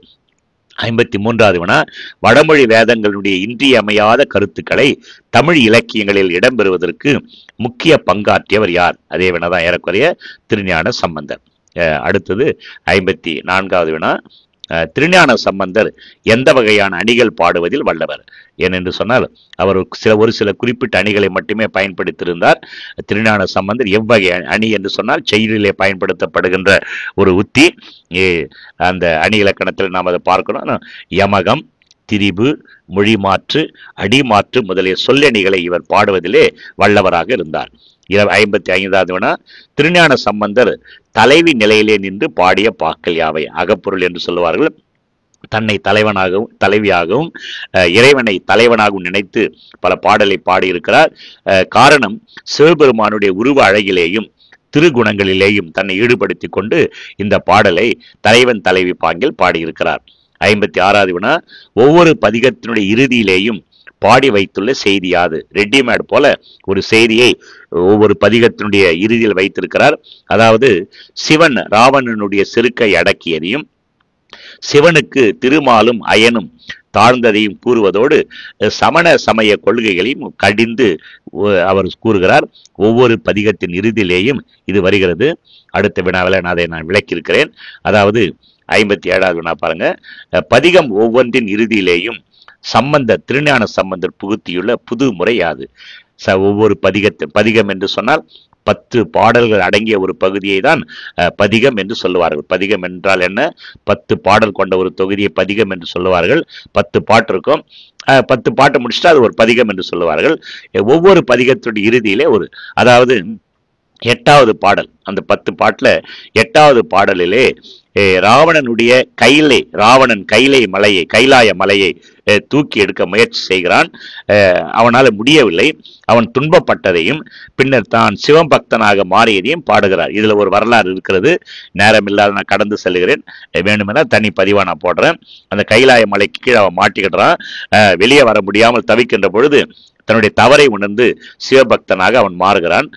53வது வினா, வடமொழி வேதங்களுடைய இன்றியமையாத கருத்துக்களை தமிழ் இலக்கியங்களில் இடம்பெறுவதற்கு முக்கிய பங்காற்றியவர் யார்? அதே வினாதான் ஏறக்குறைய திருஞான சம்பந்தர். அடுத்தது 54வது வினா, திருஞான சம்பந்தர் எந்த வகையான அணிகள் பாடுவதில் வல்லவர்? ஏனென்று சொன்னால் அவர் ஒரு சில குறிப்பிட்ட அணிகளை மட்டுமே பயன்படுத்தியிருந்தார். திருஞான சம்பந்தர் எவ்வகை அணி என்று சொன்னால் செயலிலே பயன்படுத்தப்படுகின்ற ஒரு உத்தி. அந்த அணி இலக்கணத்தில் நாம் அதை பார்க்கணும். யமகம், திரிபு, மொழி மாற்று, அடிமாற்று முதலிய சொல்லணிகளை இவர் பாடுவதிலே வல்லவராக இருந்தார். 55வது வினா, திருஞான சம்பந்தர் தலைவி நிலையிலே நின்று பாடிய பாக்கள் யாவை? அகப்பொருள் என்று சொல்லுவார்கள். தன்னை தலைவனாகவும் தலைவியாகவும் இறைவனை தலைவனாகவும் நினைத்து பல பாடலை பாடியிருக்கிறார். காரணம், சிவபெருமானுடைய உருவ அழகிலேயும் திருகுணங்களிலேயும் தன்னை ஈடுபடுத்தி கொண்டு இந்த பாடலை தலைவன் தலைவி பாங்கில் பாடியிருக்கிறார். 56வது வினா, ஒவ்வொரு பதிகத்தினுடைய இறுதியிலேயும் பாடி வைத்துள்ள செய்தி யாது? ரெடிமேட் போல ஒரு செய்தியை ஒவ்வொரு பதிகத்தினுடைய இறுதியில் வைத்திருக்கிறார். அதாவது சிவன் ராவணனுடைய செருக்கை அடக்கியதையும் சிவனுக்கு திருமாலும் அயனும் தாழ்ந்ததையும் கூறுவதோடு சமண சமய கொள்கைகளையும் கடிந்து அவர் கூறுகிறார். ஒவ்வொரு பதிகத்தின் இறுதியிலேயும் இது வருகிறது. அடுத்த வினாவில் அதை நான் விளக்கியிருக்கிறேன். அதாவது 57வது வினா பாருங்க, பதிகம் ஒவ்வொன்றின் இறுதியிலேயும் திருஞான சம்பந்தர் புகுத்தியுள்ள புது முறை யாது? ஒவ்வொரு பதிகம் என்று சொன்னால் 10 பாடல்கள் அடங்கிய ஒரு பகுதியை தான் பதிகம் என்று சொல்லுவார்கள். பதிகம் என்றால் என்ன? 10 பாடல் கொண்ட ஒரு தொகுதியை பதிகம் என்று சொல்லுவார்கள். 10 பாட்டு இருக்கும். 10 பாட்டு முடிச்சுட்டு அது ஒரு பதிகம் என்று சொல்லுவார்கள். ஒவ்வொரு பதிகத்துடைய இறுதியிலே அதாவது 8வது பாடல், அந்த 10 பாட்டுல 8வது பாடலிலே ராவணனுடைய ராவணன் கைலாய மலையை தூக்கி எடுக்க முயற்சி செய்கிறான். அவனால் முடியவில்லை. அவன் துன்பப்பட்டதையும் பின்னர் தான் சிவபக்தனாக மாறியதையும் பாடுகிறார். இதுல ஒரு வரலாறு இருக்கிறது. நேரம் இல்லாத நான் கடந்து செல்கிறேன். வேணுமென தனி பதிவா நான் போடுறேன். அந்த கைலாய மலைக்கு கீழே அவன் மாட்டிக்கிடுறான். வெளியே வர முடியாமல் தவிக்கின்ற பொழுது தன்னுடைய தவறை உணர்ந்து சிவபக்தனாக அவன் மாறுகிறான்.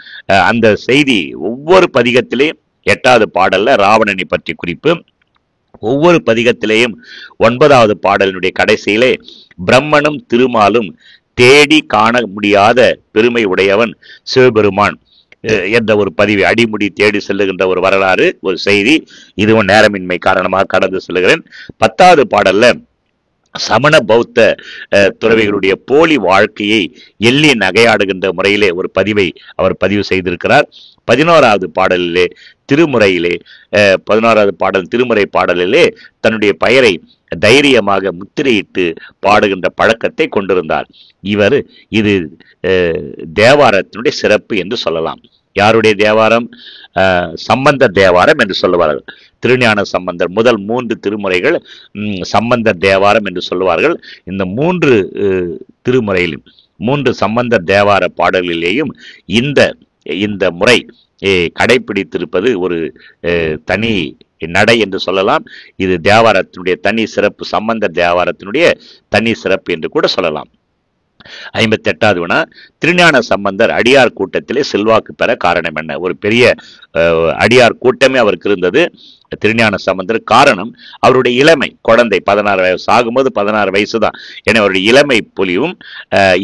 அந்த செய்தி ஒவ்வொரு பதிகத்திலேயும் 8வது பாடல்ல ராவணனை பற்றி குறிப்பு. ஒவ்வொரு பதிகத்திலேயும் 9வது பாடலினுடைய கடைசியிலே பிரம்மனும் திருமாலும் தேடி காண முடியாத பெருமை உடையவன் சிவபெருமான் என்ற ஒரு பதிவை அடிமுடி தேடி செல்லுகின்ற ஒரு வரலாறு, ஒரு செய்தி. இதுவும் நேரமின்மை காரணமாக கடந்து செல்கிறேன். 10வது பாடல்ல சமண பௌத்த துறவிகளுடைய போலி வாழ்க்கையை எள்ளி நகையாடுகின்ற முறையிலே ஒரு பதிவை அவர் பதிவு செய்திருக்கிறார். 11வது பாடலிலே திருமுறையிலே 11வது பாடல் திருமுறை பாடலிலே தன்னுடைய பெயரை தைரியமாக முத்திரையிட்டு பாடுகின்ற பழக்கத்தை கொண்டிருந்தார். இது தேவாரத்தினுடைய சிறப்பு என்று சொல்லலாம். யாருடைய தேவாரம்? சம்பந்தர் தேவாரம் என்று சொல்லுவார்கள். திருஞான சம்பந்தர் முதல் 3 திருமுறைகள் சம்பந்தர் தேவாரம் என்று சொல்லுவார்கள். இந்த 3 திருமுறையிலும் 3 சம்பந்தர் தேவார பாடல்களிலேயும் இந்த இந்த முறை கடைபிடித்திருப்பது ஒரு தனி நடை என்று சொல்லலாம். இது தேவாரத்தினுடைய தனி சிறப்பு, சம்பந்தர் தேவாரத்தினுடைய தனி சிறப்பு என்று கூட சொல்லலாம். 58வது வினா, திருஞான சம்பந்தர் அடியார் கூட்டத்திலே செல்வாக்கு பெற காரணம் என்ன? ஒரு பெரிய அடியார் கூட்டமே அவருக்கு இருந்தது திருஞான சம்பந்தர். காரணம் அவருடைய இளமை, குழந்தை 16 வயசு ஆகும்போது 16 வயசு தான். என அவருடைய இளமை பொலிவும்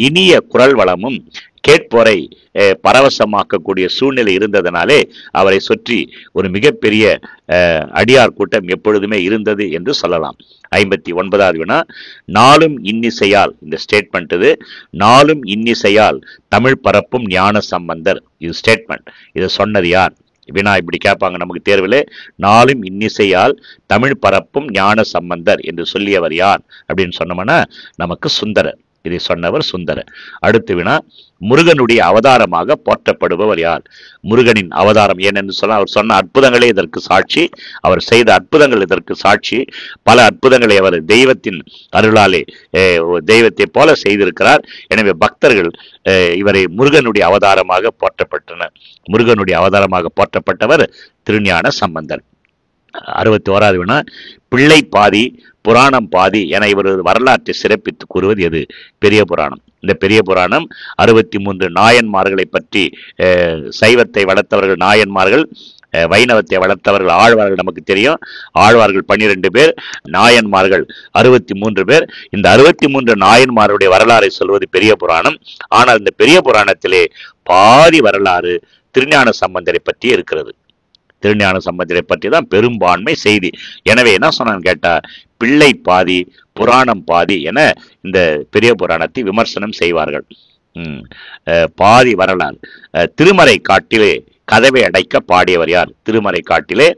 இனிய குரல் வளமும் கேட்போரை பரவசமாக்கக்கூடிய சூழ்நிலை இருந்ததனாலே அவரை சுற்றி ஒரு மிகப்பெரிய அடியார் கூட்டம் எப்பொழுதுமே இருந்தது என்று சொல்லலாம். 59வது வினா, நாளும் இன்னிசையால், இந்த ஸ்டேட்மெண்ட் இது, நாளும் இன்னிசையால் தமிழ் பரப்பும் ஞான சம்பந்தர். இது ஸ்டேட்மெண்ட். இதை சொன்னது யார்? வினா இப்படி கேட்பாங்க நமக்கு தேர்வில். நாளும் இன்னிசையால் தமிழ் பரப்பும் ஞான சம்பந்தர் என்று சொல்லியவர் யார் அப்படின்னு சொன்னோம்னா நமக்கு சுந்தரர். இதை சொன்னவர் சுந்தரர். அடுத்து வினா, முருகனுடைய அவதாரமாக போற்றப்படுபவர் யார்? முருகனின் அவதாரம் ஏனென்று சொன்னால் அவர் சொன்ன அற்புதங்களே இதற்கு சாட்சி, அவர் செய்த அற்புதங்கள் இதற்கு சாட்சி. பல அற்புதங்களை அவர் தெய்வத்தின் அருளாலே தெய்வத்தை போல செய்திருக்கிறார். எனவே பக்தர்கள் இவரை முருகனுடைய அவதாரமாக போற்றப்பட்டனர். முருகனுடைய அவதாரமாக போற்றப்பட்டவர் திருஞான சம்பந்தர். 61வது வினா, பிள்ளை பாதி புராணம் பாதி என இவர் வரலாற்றை சிறப்பித்து கூறுவது எது? பெரிய புராணம். இந்த பெரிய புராணம் 63 நாயன்மார்களை பற்றி, சைவத்தை வளர்த்தவர்கள் நாயன்மார்கள், வைணவத்தை வளர்த்தவர்கள் ஆழ்வார்கள் நமக்கு தெரியும். ஆழ்வார்கள் 12 பேர், நாயன்மார்கள் 63 பேர். இந்த 63 நாயன்மாருடைய வரலாறை சொல்வது பெரிய புராணம். ஆனால் இந்த பெரிய புராணத்திலே பாதி வரலாறு திருஞான சம்பந்தரை பற்றி இருக்கிறது. திருஞான சம்பந்தரை பற்றி தான் பெரும்பான்மை செய்தி. எனவே என்ன சொன்னான்னு கேட்டா, பிள்ளை பாதி புராணம் பாதி என இந்த பெரிய புராணத்தை விமர்சனம் செய்வார்கள். பாதி வரலாறு. திருமறை காட்டிலே கதவை அடைக்க பாடியவர் யார்? திருமறை காட்டிலே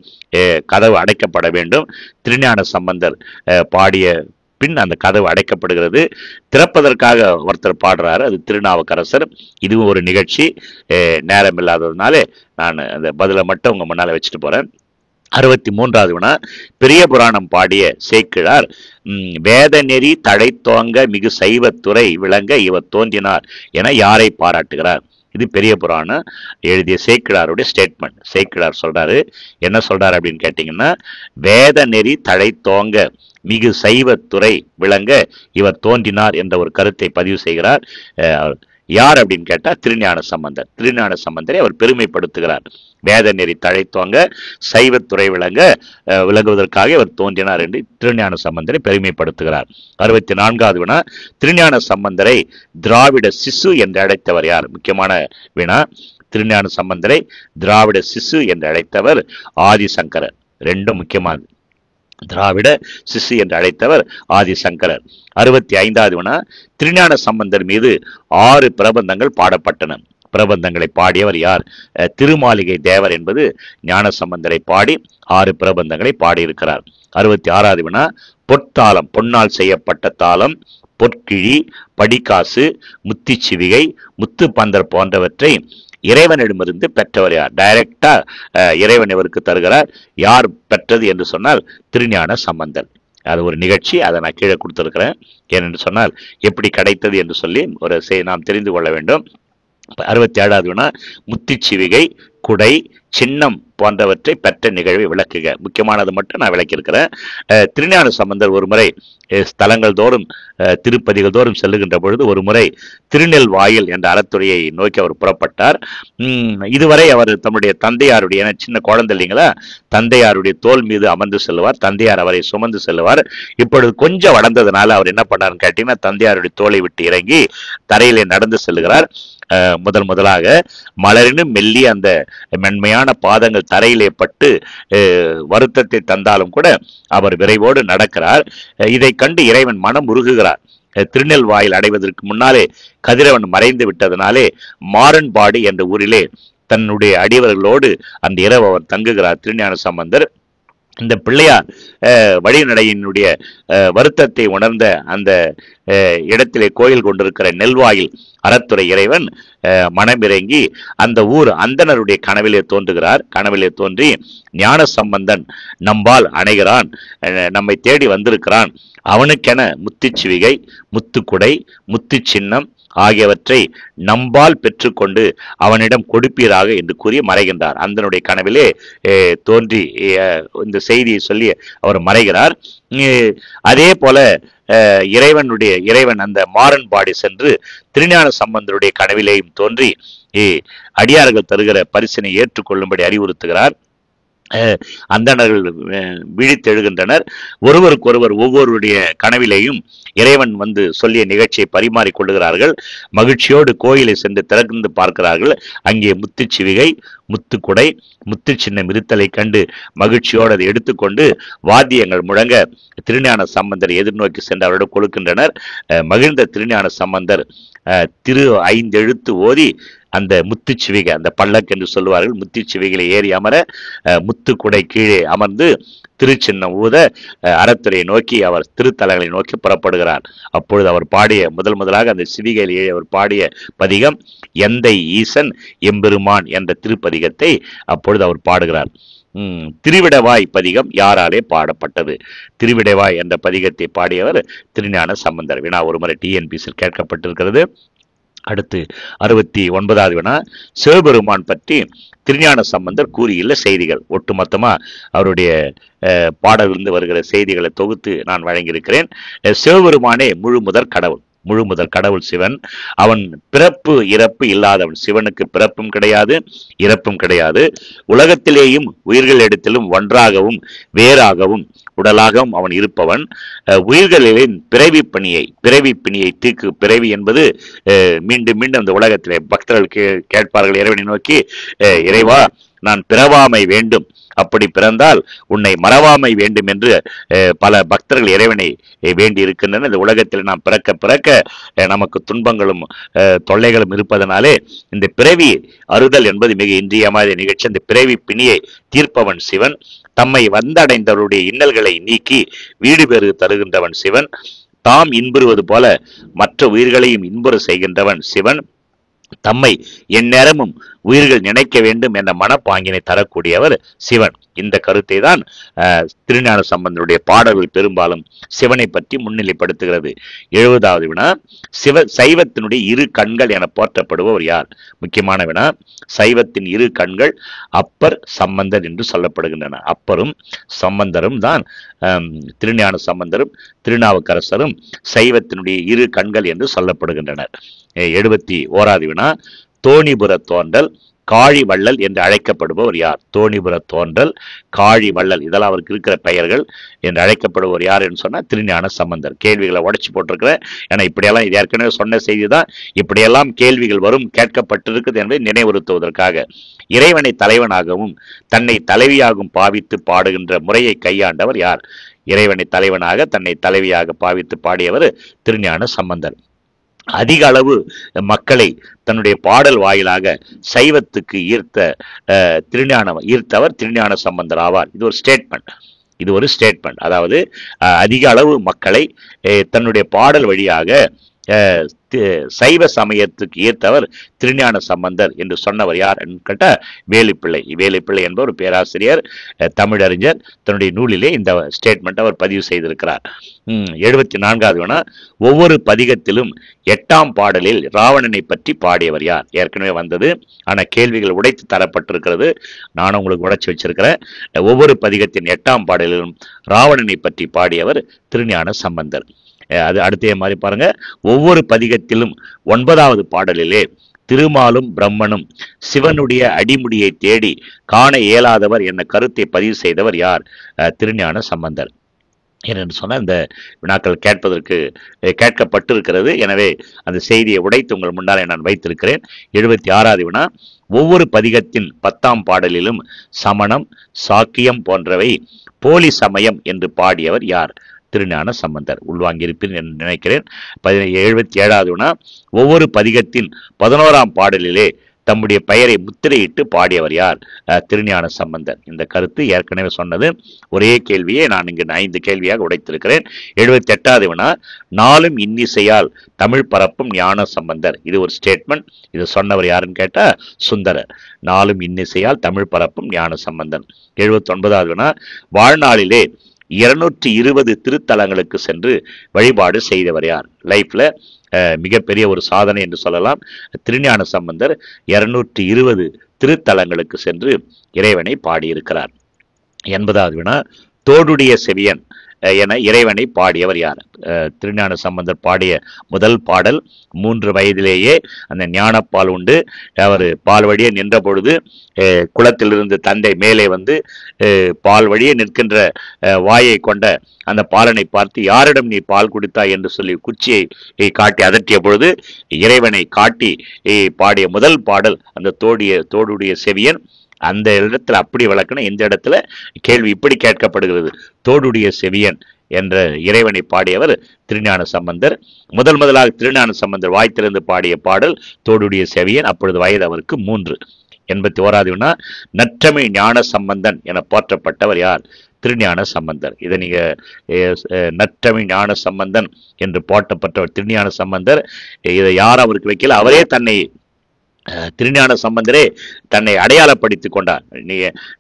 கதவு அடைக்கப்பட வேண்டும். திருஞான சம்பந்தர் பாடிய பின் அந்த கதவு அடைக்கப்படுகிறது. திறப்பதற்காக ஒருத்தர் பாடுறாரு, அது திருநாவுக்கரசர். இதுவும் ஒரு நிகழ்ச்சி. நேரம் இல்லாததுனாலே நான் அந்த பதிலை மட்டும் உங்க முன்னால வச்சுட்டு போறேன். 63வது வினா, பெரிய புராணம் பாடிய சேக்கிழார் வேத நெறி தழைத்தோங்க மிகு சைவத்துறை விளங்க இவர் தோன்றினார் என யாரை பாராட்டுகிறார்? இது பெரிய புராணம் எழுதிய சேக்கிழாருடைய ஸ்டேட்மெண்ட். சேக்கிழார் சொல்றாரு, என்ன சொல்றாரு அப்படின்னு கேட்டீங்கன்னா, வேத நெறி தழைத்தோங்க மிகு சைவத்துறை விளங்க இவர் தோன்றினார் என்ற ஒரு கருத்தை பதிவு செய்கிறார். யார் அப்படின்னு கேட்டா திருஞான சம்பந்தர். திருஞான சம்பந்தரை அவர் பெருமைப்படுத்துகிறார். வேத நெறி தழைத்தோங்க சைவத்துறை விளங்குவதற்காக இவர் தோன்றினார் என்று திருஞான சம்பந்தரை பெருமைப்படுத்துகிறார். 64வது வினா, திருஞான சம்பந்தரை திராவிட சிசு என்று அழைத்தவர் யார்? முக்கியமான வினா. திருஞான சம்பந்தரை திராவிட சிசு என்று அழைத்தவர் ஆதிசங்கரர். ரெண்டும் முக்கியமானது. திராவிட சிசு என்று அழைத்தவர் ஆதிசங்கரர். 65வது வினா, திருஞான சம்பந்தர் மீது 6 பிரபந்தங்கள் பாடப்பட்டன. பிரபந்தங்களை பாடியவர் யார்? திருமாளிகை தேவர் என்பது ஞான சம்பந்தரை பாடி 6 பிரபந்தங்களை பாடியிருக்கிறார். 66வது வினா, பொற்தாளம், பொன்னால் செய்யப்பட்ட தாளம், பொற்கிழி, படிக்காசு, முத்திச்சிவிகை, முத்து பந்தர் போன்றவற்றை இறைவனிடமிருந்து பெற்றவர் யார்? டைரக்டா இறைவன் இவருக்கு தருகிறார். யார் பெற்றது என்று சொன்னால் திருஞான சம்பந்தர். அது ஒரு நிகழ்ச்சி, அதை நான் கீழே கொடுத்திருக்கிறேன். ஏனென்று சொன்னால் எப்படி கிடைத்தது என்று சொல்லி ஒரு நாம் தெரிந்து கொள்ள வேண்டும். 67வது வினா, முத்திச்சிவிகை, குடை, சின்னம் போன்றவற்றை பெற்ற நிகழ்வை விளக்குக. முக்கியமானது மட்டும் நான் விளக்கியிருக்கிறேன். திருஞான சம்பந்தர் ஒரு முறை ஸ்தலங்கள் தோறும், திருப்பதிகள் தோறும் செல்லுகின்ற பொழுது ஒரு முறை திருநெல்வாயில் என்ற அறத்துறையை நோக்கி அவர் புறப்பட்டார். இதுவரை அவர் தம்முடைய தந்தையாருடைய, சின்ன குழந்தை இல்லைங்களா, தந்தையாருடைய தோல் மீது அமர்ந்து செல்வார், தந்தையார் அவரை சுமந்து செல்வார். இப்பொழுது கொஞ்சம் வளர்ந்ததுனால அவர் என்ன பண்ணாருன்னு கேட்டீங்கன்னா, தந்தையாருடைய தோலை விட்டு இறங்கி தரையிலே நடந்து செல்லுகிறார். முதலாக மலரினும் மெல்லி அந்த மென்மையான பாதங்கள் தரையிலே பட்டு வருத்தத்தை தந்தாலும் கூட அவர் விரைவோடு நடக்கிறார். இதை கண்டு இறைவன் மனம் உருகுகிறார். திருநெல்வாயில் அடைவதற்கு முன்னாலே கதிரவன் மறைந்து விட்டதனாலே மாறன்பாடு என்ற ஊரிலே தன்னுடைய அடியவர்களோடு அந்த இரவு அவர் தங்குகிறார் திருஞான சம்பந்தர். இந்த பிள்ளையார் வழிநடையினுடைய வருத்தத்தை உணர்ந்த அந்த இடத்திலே கோயில் கொண்டிருக்கிற நெல்வாயில் அறத்துறை இறைவன் மனமிறங்கி அந்த ஊர் அந்தணருடைய கனவிலே தோன்றுகிறார். கனவிலே தோன்றி ஞான சம்பந்தன் நம்பால் அணைகிறான், நம்மை தேடி வந்திருக்கிறான், அவனுக்கென முத்துச்சிவிகை, முத்துக்குடை, முத்து சின்னம், ஆகியவற்றை நம்பால் பெற்றுக்கொண்டு அவனிடம் கொடுப்பீராக என்று கூறி மறைகின்றார். அந்தனுடைய கனவிலே தோன்றி இந்த செய்தியை சொல்லி அவர் மறைகிறார். அதே போல இறைவன் அந்த மாறன்பாடி சென்று திருஞான சம்பந்தருடைய கனவிலேயும் தோன்றி அடியார்கள் தருகிற பரிசினை ஏற்றுக்கொள்ளும்படி அறிவுறுத்துகிறார். அந்தணர்கள் விழித்தெழுகின்றனர். ஒருவருக்கொருவர் ஒவ்வொருடைய கனவிலேயும் இறைவன் வந்து சொல்லிய நிகழ்ச்சியை பரிமாறிக் கொள்ளுகிறார்கள். மகிழ்ச்சியோடு கோயிலை சென்று திறந்து பார்க்கிறார்கள். அங்கே முத்துச்சிவிகை, முத்துக்குடை, முத்து சின்னம் இருத்தலை கண்டு மகிழ்ச்சியோடு அதை எடுத்துக்கொண்டு வாத்தியங்கள் முழங்க திருஞான சம்பந்தர் எதிர்நோக்கி சென்று அவரிடம் கொடுக்கின்றனர். மகிழ்ந்த திருஞான சம்பந்தர் திரு 5 எழுத்து ஓதி அந்த முத்துச்சிவிகை, அந்த பல்லக்கு என்று சொல்லுவார்கள், முத்துச்சிவிகளை ஏறி அமர முத்துக்குடை கீழே அமர்ந்து திருச்சின்னம் ஊத அறத்துறையை நோக்கி அவர் திருத்தலங்களை நோக்கி புறப்படுகிறார். அப்பொழுது அவர் பாடிய முதலாக அந்த சிவிகையில் அவர் பாடிய பதிகம் எந்தை ஈசன் எம்பெருமான் என்ற திருப்பதிகத்தை அப்பொழுது அவர் பாடுகிறார். திருவிடவாய் பதிகம் யாராலே பாடப்பட்டது? திருவிடவாய் என்ற பதிகத்தை பாடியவர் திருஞான சம்பந்தர். வினா ஒருமுறை டிஎன்பிசியில் கேட்கப்பட்டிருக்கிறது. அடுத்து 69வது வினா, சிவபெருமான் பற்றி திருஞான சம்பந்தர் கூறியுள்ள செய்திகள். ஒட்டுமொத்தமா அவருடைய பாடலிருந்து வருகிற செய்திகளை தொகுத்து நான் வழங்கியிருக்கிறேன். சிவபெருமானே முழு முதற் கடவுள் சிவன். அவன் பிறப்பு இறப்பு இல்லாதவன். சிவனுக்கு பிறப்பும் கிடையாது, இறப்பும் கிடையாது. உலகத்திலேயும் உயிர்களிடத்திலும் ஒன்றாகவும் வேறாகவும் உடலாகவும் அவன் இருப்பவன். உயிர்களின் பிறவி பிணியை தீர்க்கு. பிறவி என்பது மீண்டும் மீண்டும் அந்த உலகத்திலே பக்தர்கள் கேட்பார்கள் இறைவனை நோக்கி, இறைவா நான் பிறவாமை வேண்டும், அப்படி பிறந்தால் உன்னை மறவாமை வேண்டும் என்று பல பக்தர்கள் இறைவனை வேண்டி இருக்கின்றனர். இந்த உலகத்தில் நாம் பிறக்க நமக்கு துன்பங்களும் தொல்லைகளும் இருப்பதனாலே இந்த பிறவி அறுதல் என்பது மிக இன்றியமையாத நிகழ்ச்சி. இந்த பிறவி பிணியை தீர்ப்பவன் சிவன். தம்மை வந்தடைந்தவருடைய இன்னல்களை நீக்கி வீடு பேறு தருகின்றவன் சிவன். தாம் இன்புறுவது போல மற்ற உயிர்களையும் இன்புற செய்கின்றவன் சிவன். தம்மை எந்நேரமும் உயிர்கள் நினைக்க வேண்டும் என்ற மனப்பாங்கினை தரக்கூடியவர் சிவன். இந்த கருத்தை தான் திருஞான சம்பந்தருடைய பாடல்கள் பெரும்பாலும் சிவனை பற்றி முன்னிலைப்படுத்துகிறது. 70வது வினா, சைவத்தினுடைய இரு கண்கள் என போற்றப்படுபவர் யார்? முக்கியமான வினா. சைவத்தின் இரு கண்கள் அப்பர், சம்பந்தர் என்று சொல்லப்படுகின்றன. அப்பரும் சம்பந்தரும் தான் திருஞான சம்பந்தரும் திருநாவுக்கரசரும் சைவத்தினுடைய இரு கண்கள் என்று சொல்லப்படுகின்றனர். 71வது வினா, தோணிபுர தோன்றல் காழி வள்ளல் என்று அழைக்கப்படுபவர் யார்? தோணிபுர தோன்றல், காழி வள்ளல், இதெல்லாம் அவருக்கு இருக்கிற பெயர்கள். என்று அழைக்கப்படுபவர் யார் என்று சொன்னா திருஞான சம்பந்தர். கேள்விகளை உடைச்சு போட்டிருக்கிறேன். ஏன்னா இப்படியெல்லாம் இது ஏற்கனவே சொன்ன செய்தி தான். இப்படியெல்லாம் கேள்விகள் வரும், கேட்கப்பட்டிருக்குது என்பதை நினைவுறுத்துவதற்காக. இறைவனை தலைவனாகவும் தன்னை தலைவியாகவும் பாவித்து பாடுகின்ற முறையை கையாண்டவர் யார்? இறைவனை தலைவனாக தன்னை தலைவியாக பாவித்து பாடியவர் திருஞான சம்பந்தர். அதிக அளவு மக்களை தன்னுடைய பாடல் வாயிலாக சைவத்துக்கு ஈர்த்தவர் திருஞான சம்பந்தர் ஆவார். இது ஒரு ஸ்டேட்மெண்ட். அதாவது அதிக அளவு மக்களை தன்னுடைய பாடல் வழியாக சைவ சமயத்துக்கு ஈர்த்தவர் திருஞான சம்பந்தர் என்று சொன்னவர் யார் கேட்ட வேலுப்பிள்ளை என்பவர் ஒரு பேராசிரியர், தமிழறிஞர். தன்னுடைய நூலிலே இந்த ஸ்டேட்மெண்ட் அவர் பதிவு செய்திருக்கிறார். 74வது வினா, ஒவ்வொரு பதிகத்திலும் 8ஆம் பாடலில் ராவணனை பற்றி பாடியவர் யார்? ஏற்கனவே வந்தது, ஆனா கேள்விகள் உடைத்து தரப்பட்டிருக்கிறது. நானும் உங்களுக்கு உடைச்சு வச்சிருக்கிறேன். ஒவ்வொரு பதிகத்தின் 8ஆம் பாடலிலும் ராவணனை பற்றி பாடியவர் திருஞான சம்பந்தர். அது அடுத்த மாதிரி பாருங்க. ஒவ்வொரு பதிகத்திலும் 9வது பாடலிலே திருமாலும் பிரம்மனும் சிவனுடைய அடிமுடியை தேடி காண இயலாதவர் என்ற கருத்தை பதிவு செய்தவர் யார்? திருஞான சம்பந்தர். ஏனென்று சொன்னால் இந்த வினாக்கள் கேட்கப்பட்டிருக்கிறது. எனவே அந்த செய்தியை உடைத்து உங்கள் முன்னாலே நான் வைத்திருக்கிறேன். 76வது வினா, ஒவ்வொரு பதிகத்தின் 10ஆம் பாடலிலும் சமணம், சாக்கியம் போன்றவை போலி சமயம் என்று பாடியவர் யார்? திருஞான சம்பந்தர். உள்வாங்கியிருப்பேன் என்று நினைக்கிறேன். 77வது வினா, ஒவ்வொரு பதிகத்தின் 11ஆம் பாடலிலே தம்முடைய பெயரை முத்திரையிட்டு பாடியவர் யார்? திருஞான சம்பந்தர். இந்த கருத்து ஏற்கனவே சொன்னது. ஒரே கேள்வியை நான் இங்கு 5 கேள்வியாக உடைத்திருக்கிறேன். 78வது வினா, நாளும் இன்னிசையால் தமிழ் பரப்பும் ஞான சம்பந்தர். இது ஒரு ஸ்டேட்மெண்ட். இது சொன்னவர் யாருன்னு கேட்டா சுந்தரர். நாளும் இன்னிசையால் தமிழ் பரப்பும் ஞான சம்பந்தன். 79வது வினா, வாழ்நாளிலே 220 திருத்தலங்களுக்கு சென்று வழிபாடு செய்தவர் யார்? லைஃப்ல மிகப்பெரிய ஒரு சாதனை என்று சொல்லலாம். திருஞான சம்பந்தர் 220 திருத்தலங்களுக்கு சென்று இறைவனை பாடியிருக்கிறார். 80வது வினா, தோடுடைய செவியன் என இறைவனை பாடியவர் யார்? திருஞான சம்பந்தர் பாடிய முதல் பாடல் 3 வயதிலேயே அந்த ஞானப்பால் உண்டு அவர் பால் வழியே நின்ற பொழுது குளத்திலிருந்து தந்தை மேலே வந்து பால் வழியே நிற்கின்ற வாயை கொண்ட அந்த பாலனை பார்த்து யாரிடம் நீ பால் குடித்தாய் என்று சொல்லி குச்சியை காட்டி அதட்டிய பொழுது இறைவனை காட்டி பாடிய முதல் பாடல் அந்த தோடுடைய செவியன். அந்த இடத்துல அப்படி விளக்கணும். இந்த இடத்துல கேள்வி இப்படி கேட்கப்படுகிறது, தோடுடைய செவியன் என்ற இறைவனை பாடியவர் திருஞான சம்பந்தர். முதலாக திருஞான சம்பந்தர் வாய் திறந்து பாடிய பாடல் தோடுடைய செவியன். அப்பொழுது வயது அவருக்கு 3. 81வது வினா, நற்றமிழ் ஞான சம்பந்தன் என போற்றப்பட்டவர் யார்? திருஞான சம்பந்தர். இதை நீங்க நற்றமிழ் ஞான சம்பந்தன் என்று போற்றப்பட்டவர் திருஞான சம்பந்தர். இதை யார் அவருக்கு வைக்கல, அவரே தன்னை திருஞான சம்பந்தரே தன்னை அடையாளப்படுத்திக் கொண்டார்.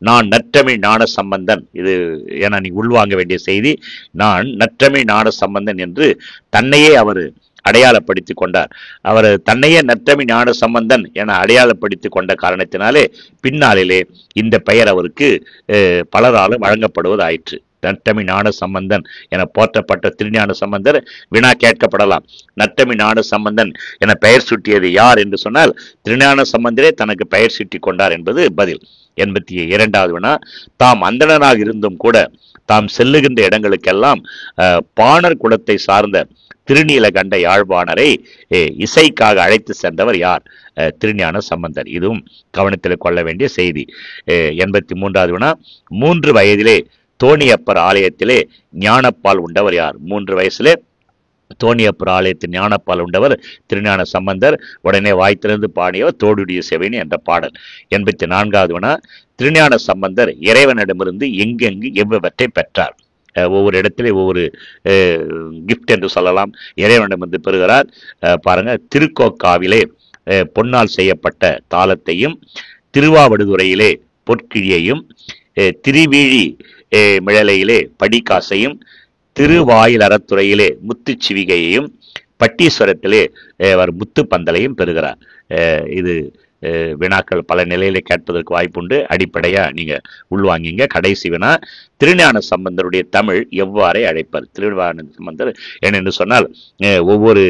நான் நற்றமிழ் ஞான சம்பந்தன், இது என நீ உள்வாங்க வேண்டிய செய்தி. நான் நற்றமிழ் ஞான சம்பந்தன் என்று தன்னையே அவர் அடையாளப்படுத்திக் கொண்டார். அவர் தன்னையே நற்றமிழ் ஞான சம்பந்தன் என அடையாளப்படுத்திக் கொண்ட காரணத்தினாலே பின்னாளிலே இந்த பெயர் அவருக்கு பலராலும் வழங்கப்படுவதாயிற்று. நற்றமிழ் ஞான சம்பந்தன் என போற்றப்பட்ட திருஞான சம்பந்தர். வினா கேட்கப்படலாம், நற்றமிழ் ஞான சம்பந்தன் என பெயர் சூட்டியது யார் என்று சொன்னால் திருஞான சம்பந்தரே தனக்கு பெயர் சூட்டி கொண்டார் என்பது பதில். 82வது வினா, தாம் அந்தணனாக இருந்தும் கூட தாம் செல்லுகின்ற இடங்களுக்கெல்லாம் பாணர் குலத்தை சார்ந்த திருநீலகண்ட யாழ்ப்பாணரை இசைக்காக அழைத்து சென்றவர் யார்? திருஞான சம்பந்தர். இதுவும் கவனத்தில் கொள்ள வேண்டிய செய்தி. 83வது வினா, 3 வயதிலே தோணியப்பர் ஆலயத்திலே ஞானப்பால் உண்டவர் யார்? 3 வயசிலே தோணியப்பர் ஆலயத்தில் ஞானப்பால் உண்டவர் திருஞான சம்பந்தர். உடனே வாய்த்திருந்து பாடியவர் தோடுடைய செவியன் என்ற பாடல். 84வது வினா, திருஞான சம்பந்தர் இறைவனிடமிருந்து எங்கெங்கு எவ்வவற்றை பெற்றார்? ஒவ்வொரு இடத்திலே ஒவ்வொரு கிஃப்ட் என்று சொல்லலாம், இறைவனிடமிருந்து பெறுகிறார். பாருங்க, திருக்கோக்காவிலே பொன்னால் செய்யப்பட்ட தாளத்தையும், திருவாவடுதுறையிலே பொற்கிழியையும், திருவீழி மிழலையிலே படிக்காசையும், திருவாயில் அறத்துறையிலே முத்துச்சிவிகையையும், பட்டீஸ்வரத்திலே அவர் முத்து பந்தலையும் பெறுகிறார். இது வினாக்கள் பல நிலையில கேட்பதற்கு வாய்ப்புண்டு. அடிப்படையா நீங்க உள்வாங்கிங்க. கடைசி வினா, திருஞான சம்பந்தருடைய தமிழ் எவ்வாறே அழைப்பர்? திருஞான சம்பந்தர் என்று சொன்னால் ஒவ்வொரு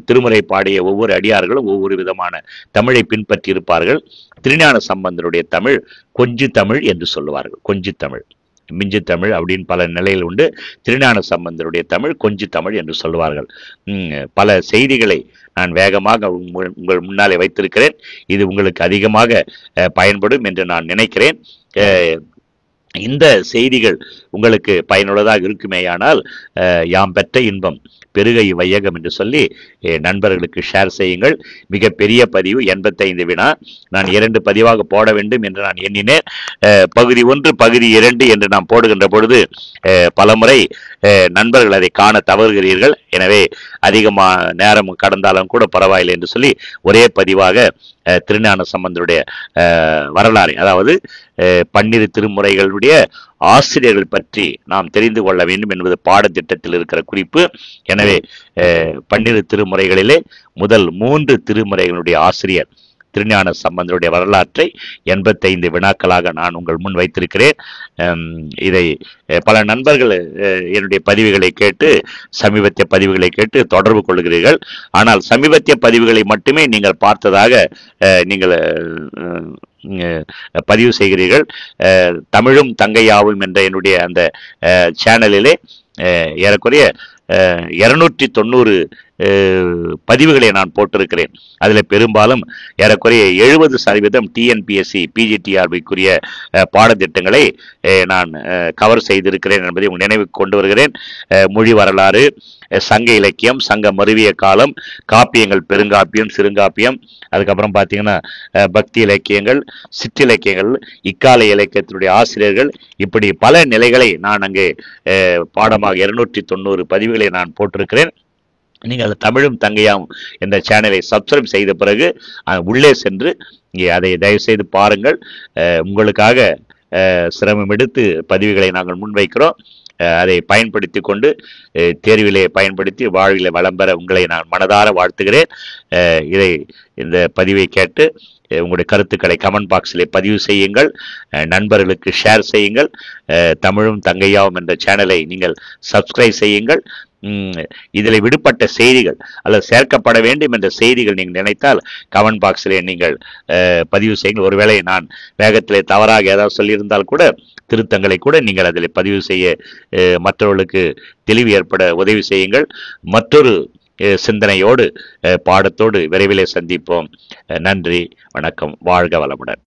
திருமுறை பாடிய ஒவ்வொரு அடியார்களும் ஒவ்வொரு விதமான தமிழை பின்பற்றி இருப்பார்கள். திருஞான சம்பந்தருடைய தமிழ் கொஞ்சு தமிழ் என்று சொல்லுவார்கள். கொஞ்சு தமிழ், மிஞ்சு தமிழ் அப்படின்னு பல நிலையில் உண்டு. திருஞான சம்பந்தருடைய தமிழ் கொஞ்சு தமிழ் என்று சொல்லுவார்கள். பல செய்திகளை நான் வேகமாக உங்கள் முன்னாலே வைத்திருக்கிறேன். இது உங்களுக்கு அதிகமாக பயன்படும் என்று நான் நினைக்கிறேன். இந்த செய்திகள் உங்களுக்கு பயனுள்ளதாக இருக்குமேயானால் யாம் பெற்ற இன்பம் பெருகை வையகம் என்று சொல்லி நண்பர்களுக்கு ஷேர் செய்யுங்கள். மிக பெரிய பதிவு 85 வினா. நான் 2 பதிவாக போட வேண்டும் என்று நான் எண்ணினேன். பகுதி 1 பகுதி 2 என்று நாம் போடுகின்ற பொழுது பலமுறை நண்பர்கள் அதை காண தவறுகிறீர்கள். எனவே அதிகமாக நேரம் கடந்தாலும் கூட பரவாயில்லை என்று சொல்லி ஒரே பதிவாக திருஞான சம்பந்தருடைய வரலாறு, அதாவது 12 திருமுறைகளுடைய ஆசிரியர்கள் பற்றி நாம் தெரிந்து கொள்ள வேண்டும் என்பது பாடத்திட்டத்தில் இருக்கிற குறிப்பு. எனவே 12 திருமுறைகளிலே முதல் 3 திருமுறைகளுடைய ஆசிரியர் திருஞான சம்பந்தருடைய வரலாற்றை 85 வினாக்களாக நான் உங்கள் முன் வைத்திருக்கிறேன். இதை பல நண்பர்கள் என்னுடைய பதிவுகளை கேட்டு, சமீபத்திய பதிவுகளை கேட்டு தொடர்பு கொள்கிறீர்கள். ஆனால் சமீபத்திய பதிவுகளை மட்டுமே நீங்கள் பார்த்ததாக நீங்கள் பதிவு செய்கிறீர்கள். தமிழும் தங்கையாவும் என்ற என்னுடைய அந்த சேனலிலே ஏறக்குறைய 290 பதிவுகளை நான் போட்டிருக்கிறேன். அதில் பெரும்பாலும் ஏறக்குறைய 70% டிஎன்பிஎஸ்சி பிஜிடிஆர்பிக்குரிய பாடத்திட்டங்களை நான் கவர் செய்திருக்கிறேன் என்பதை உங்கள் நினைவுக்கு கொண்டு வருகிறேன். மொழி வரலாறு, சங்க இலக்கியம், சங்க மருவிய காலம், காப்பியங்கள், பெருங்காப்பியம், சிறுங்காப்பியம், அதுக்கப்புறம் பார்த்தீங்கன்னா பக்தி இலக்கியங்கள், சிற்றிலக்கியங்கள், இக்கால இலக்கியத்தினுடைய ஆசிரியர்கள், இப்படி பல நிலைகளை நான் அங்கே பாடமாக 290 பதிவுகளை நான் போட்டிருக்கிறேன். நீங்கள் தமிழும் தங்கையாம் என்ற சேனலை சப்ஸ்கிரைப் செய்த பிறகு உள்ளே சென்று அதை தயவு செய்து பாருங்கள். உங்களுக்காக சிரமம் எடுத்து பதிவுகளை நாங்கள் முன்வைக்கிறோம். அதை பயன்படுத்தி கொண்டு தேர்விலே பயன்படுத்தி வாழ்விலே வளம் பெற உங்களை நான் மனதார வாழ்த்துகிறேன். இந்த பதிவை கேட்டு உங்களுடைய கருத்துக்களை கமெண்ட் பாக்ஸிலே பதிவு செய்யுங்கள். நண்பர்களுக்கு ஷேர் செய்யுங்கள். தமிழும் தங்கையாவும் என்ற சேனலை நீங்கள் சப்ஸ்கிரைப் செய்யுங்கள். இதில் விடுபட்ட செய்திகள் அல்லது சேர்க்கப்பட வேண்டும் என்ற செய்திகள் நீங்கள் நினைத்தால் கமெண்ட் பாக்ஸிலே நீங்கள் பதிவு செய்யுங்கள். ஒருவேளை நான் வேகத்திலே தவறாக ஏதாவது சொல்லியிருந்தால் கூட திருத்தங்களை கூட நீங்கள் அதில் பதிவு செய்ய மற்றவர்களுக்கு தெளிவு ஏற்பட உதவி செய்யுங்கள். மற்றொரு சிந்தனையோடு பாடத்தோடு விரைவிலே சந்திப்போம். நன்றி, வணக்கம், வாழ்க வளமுடன்.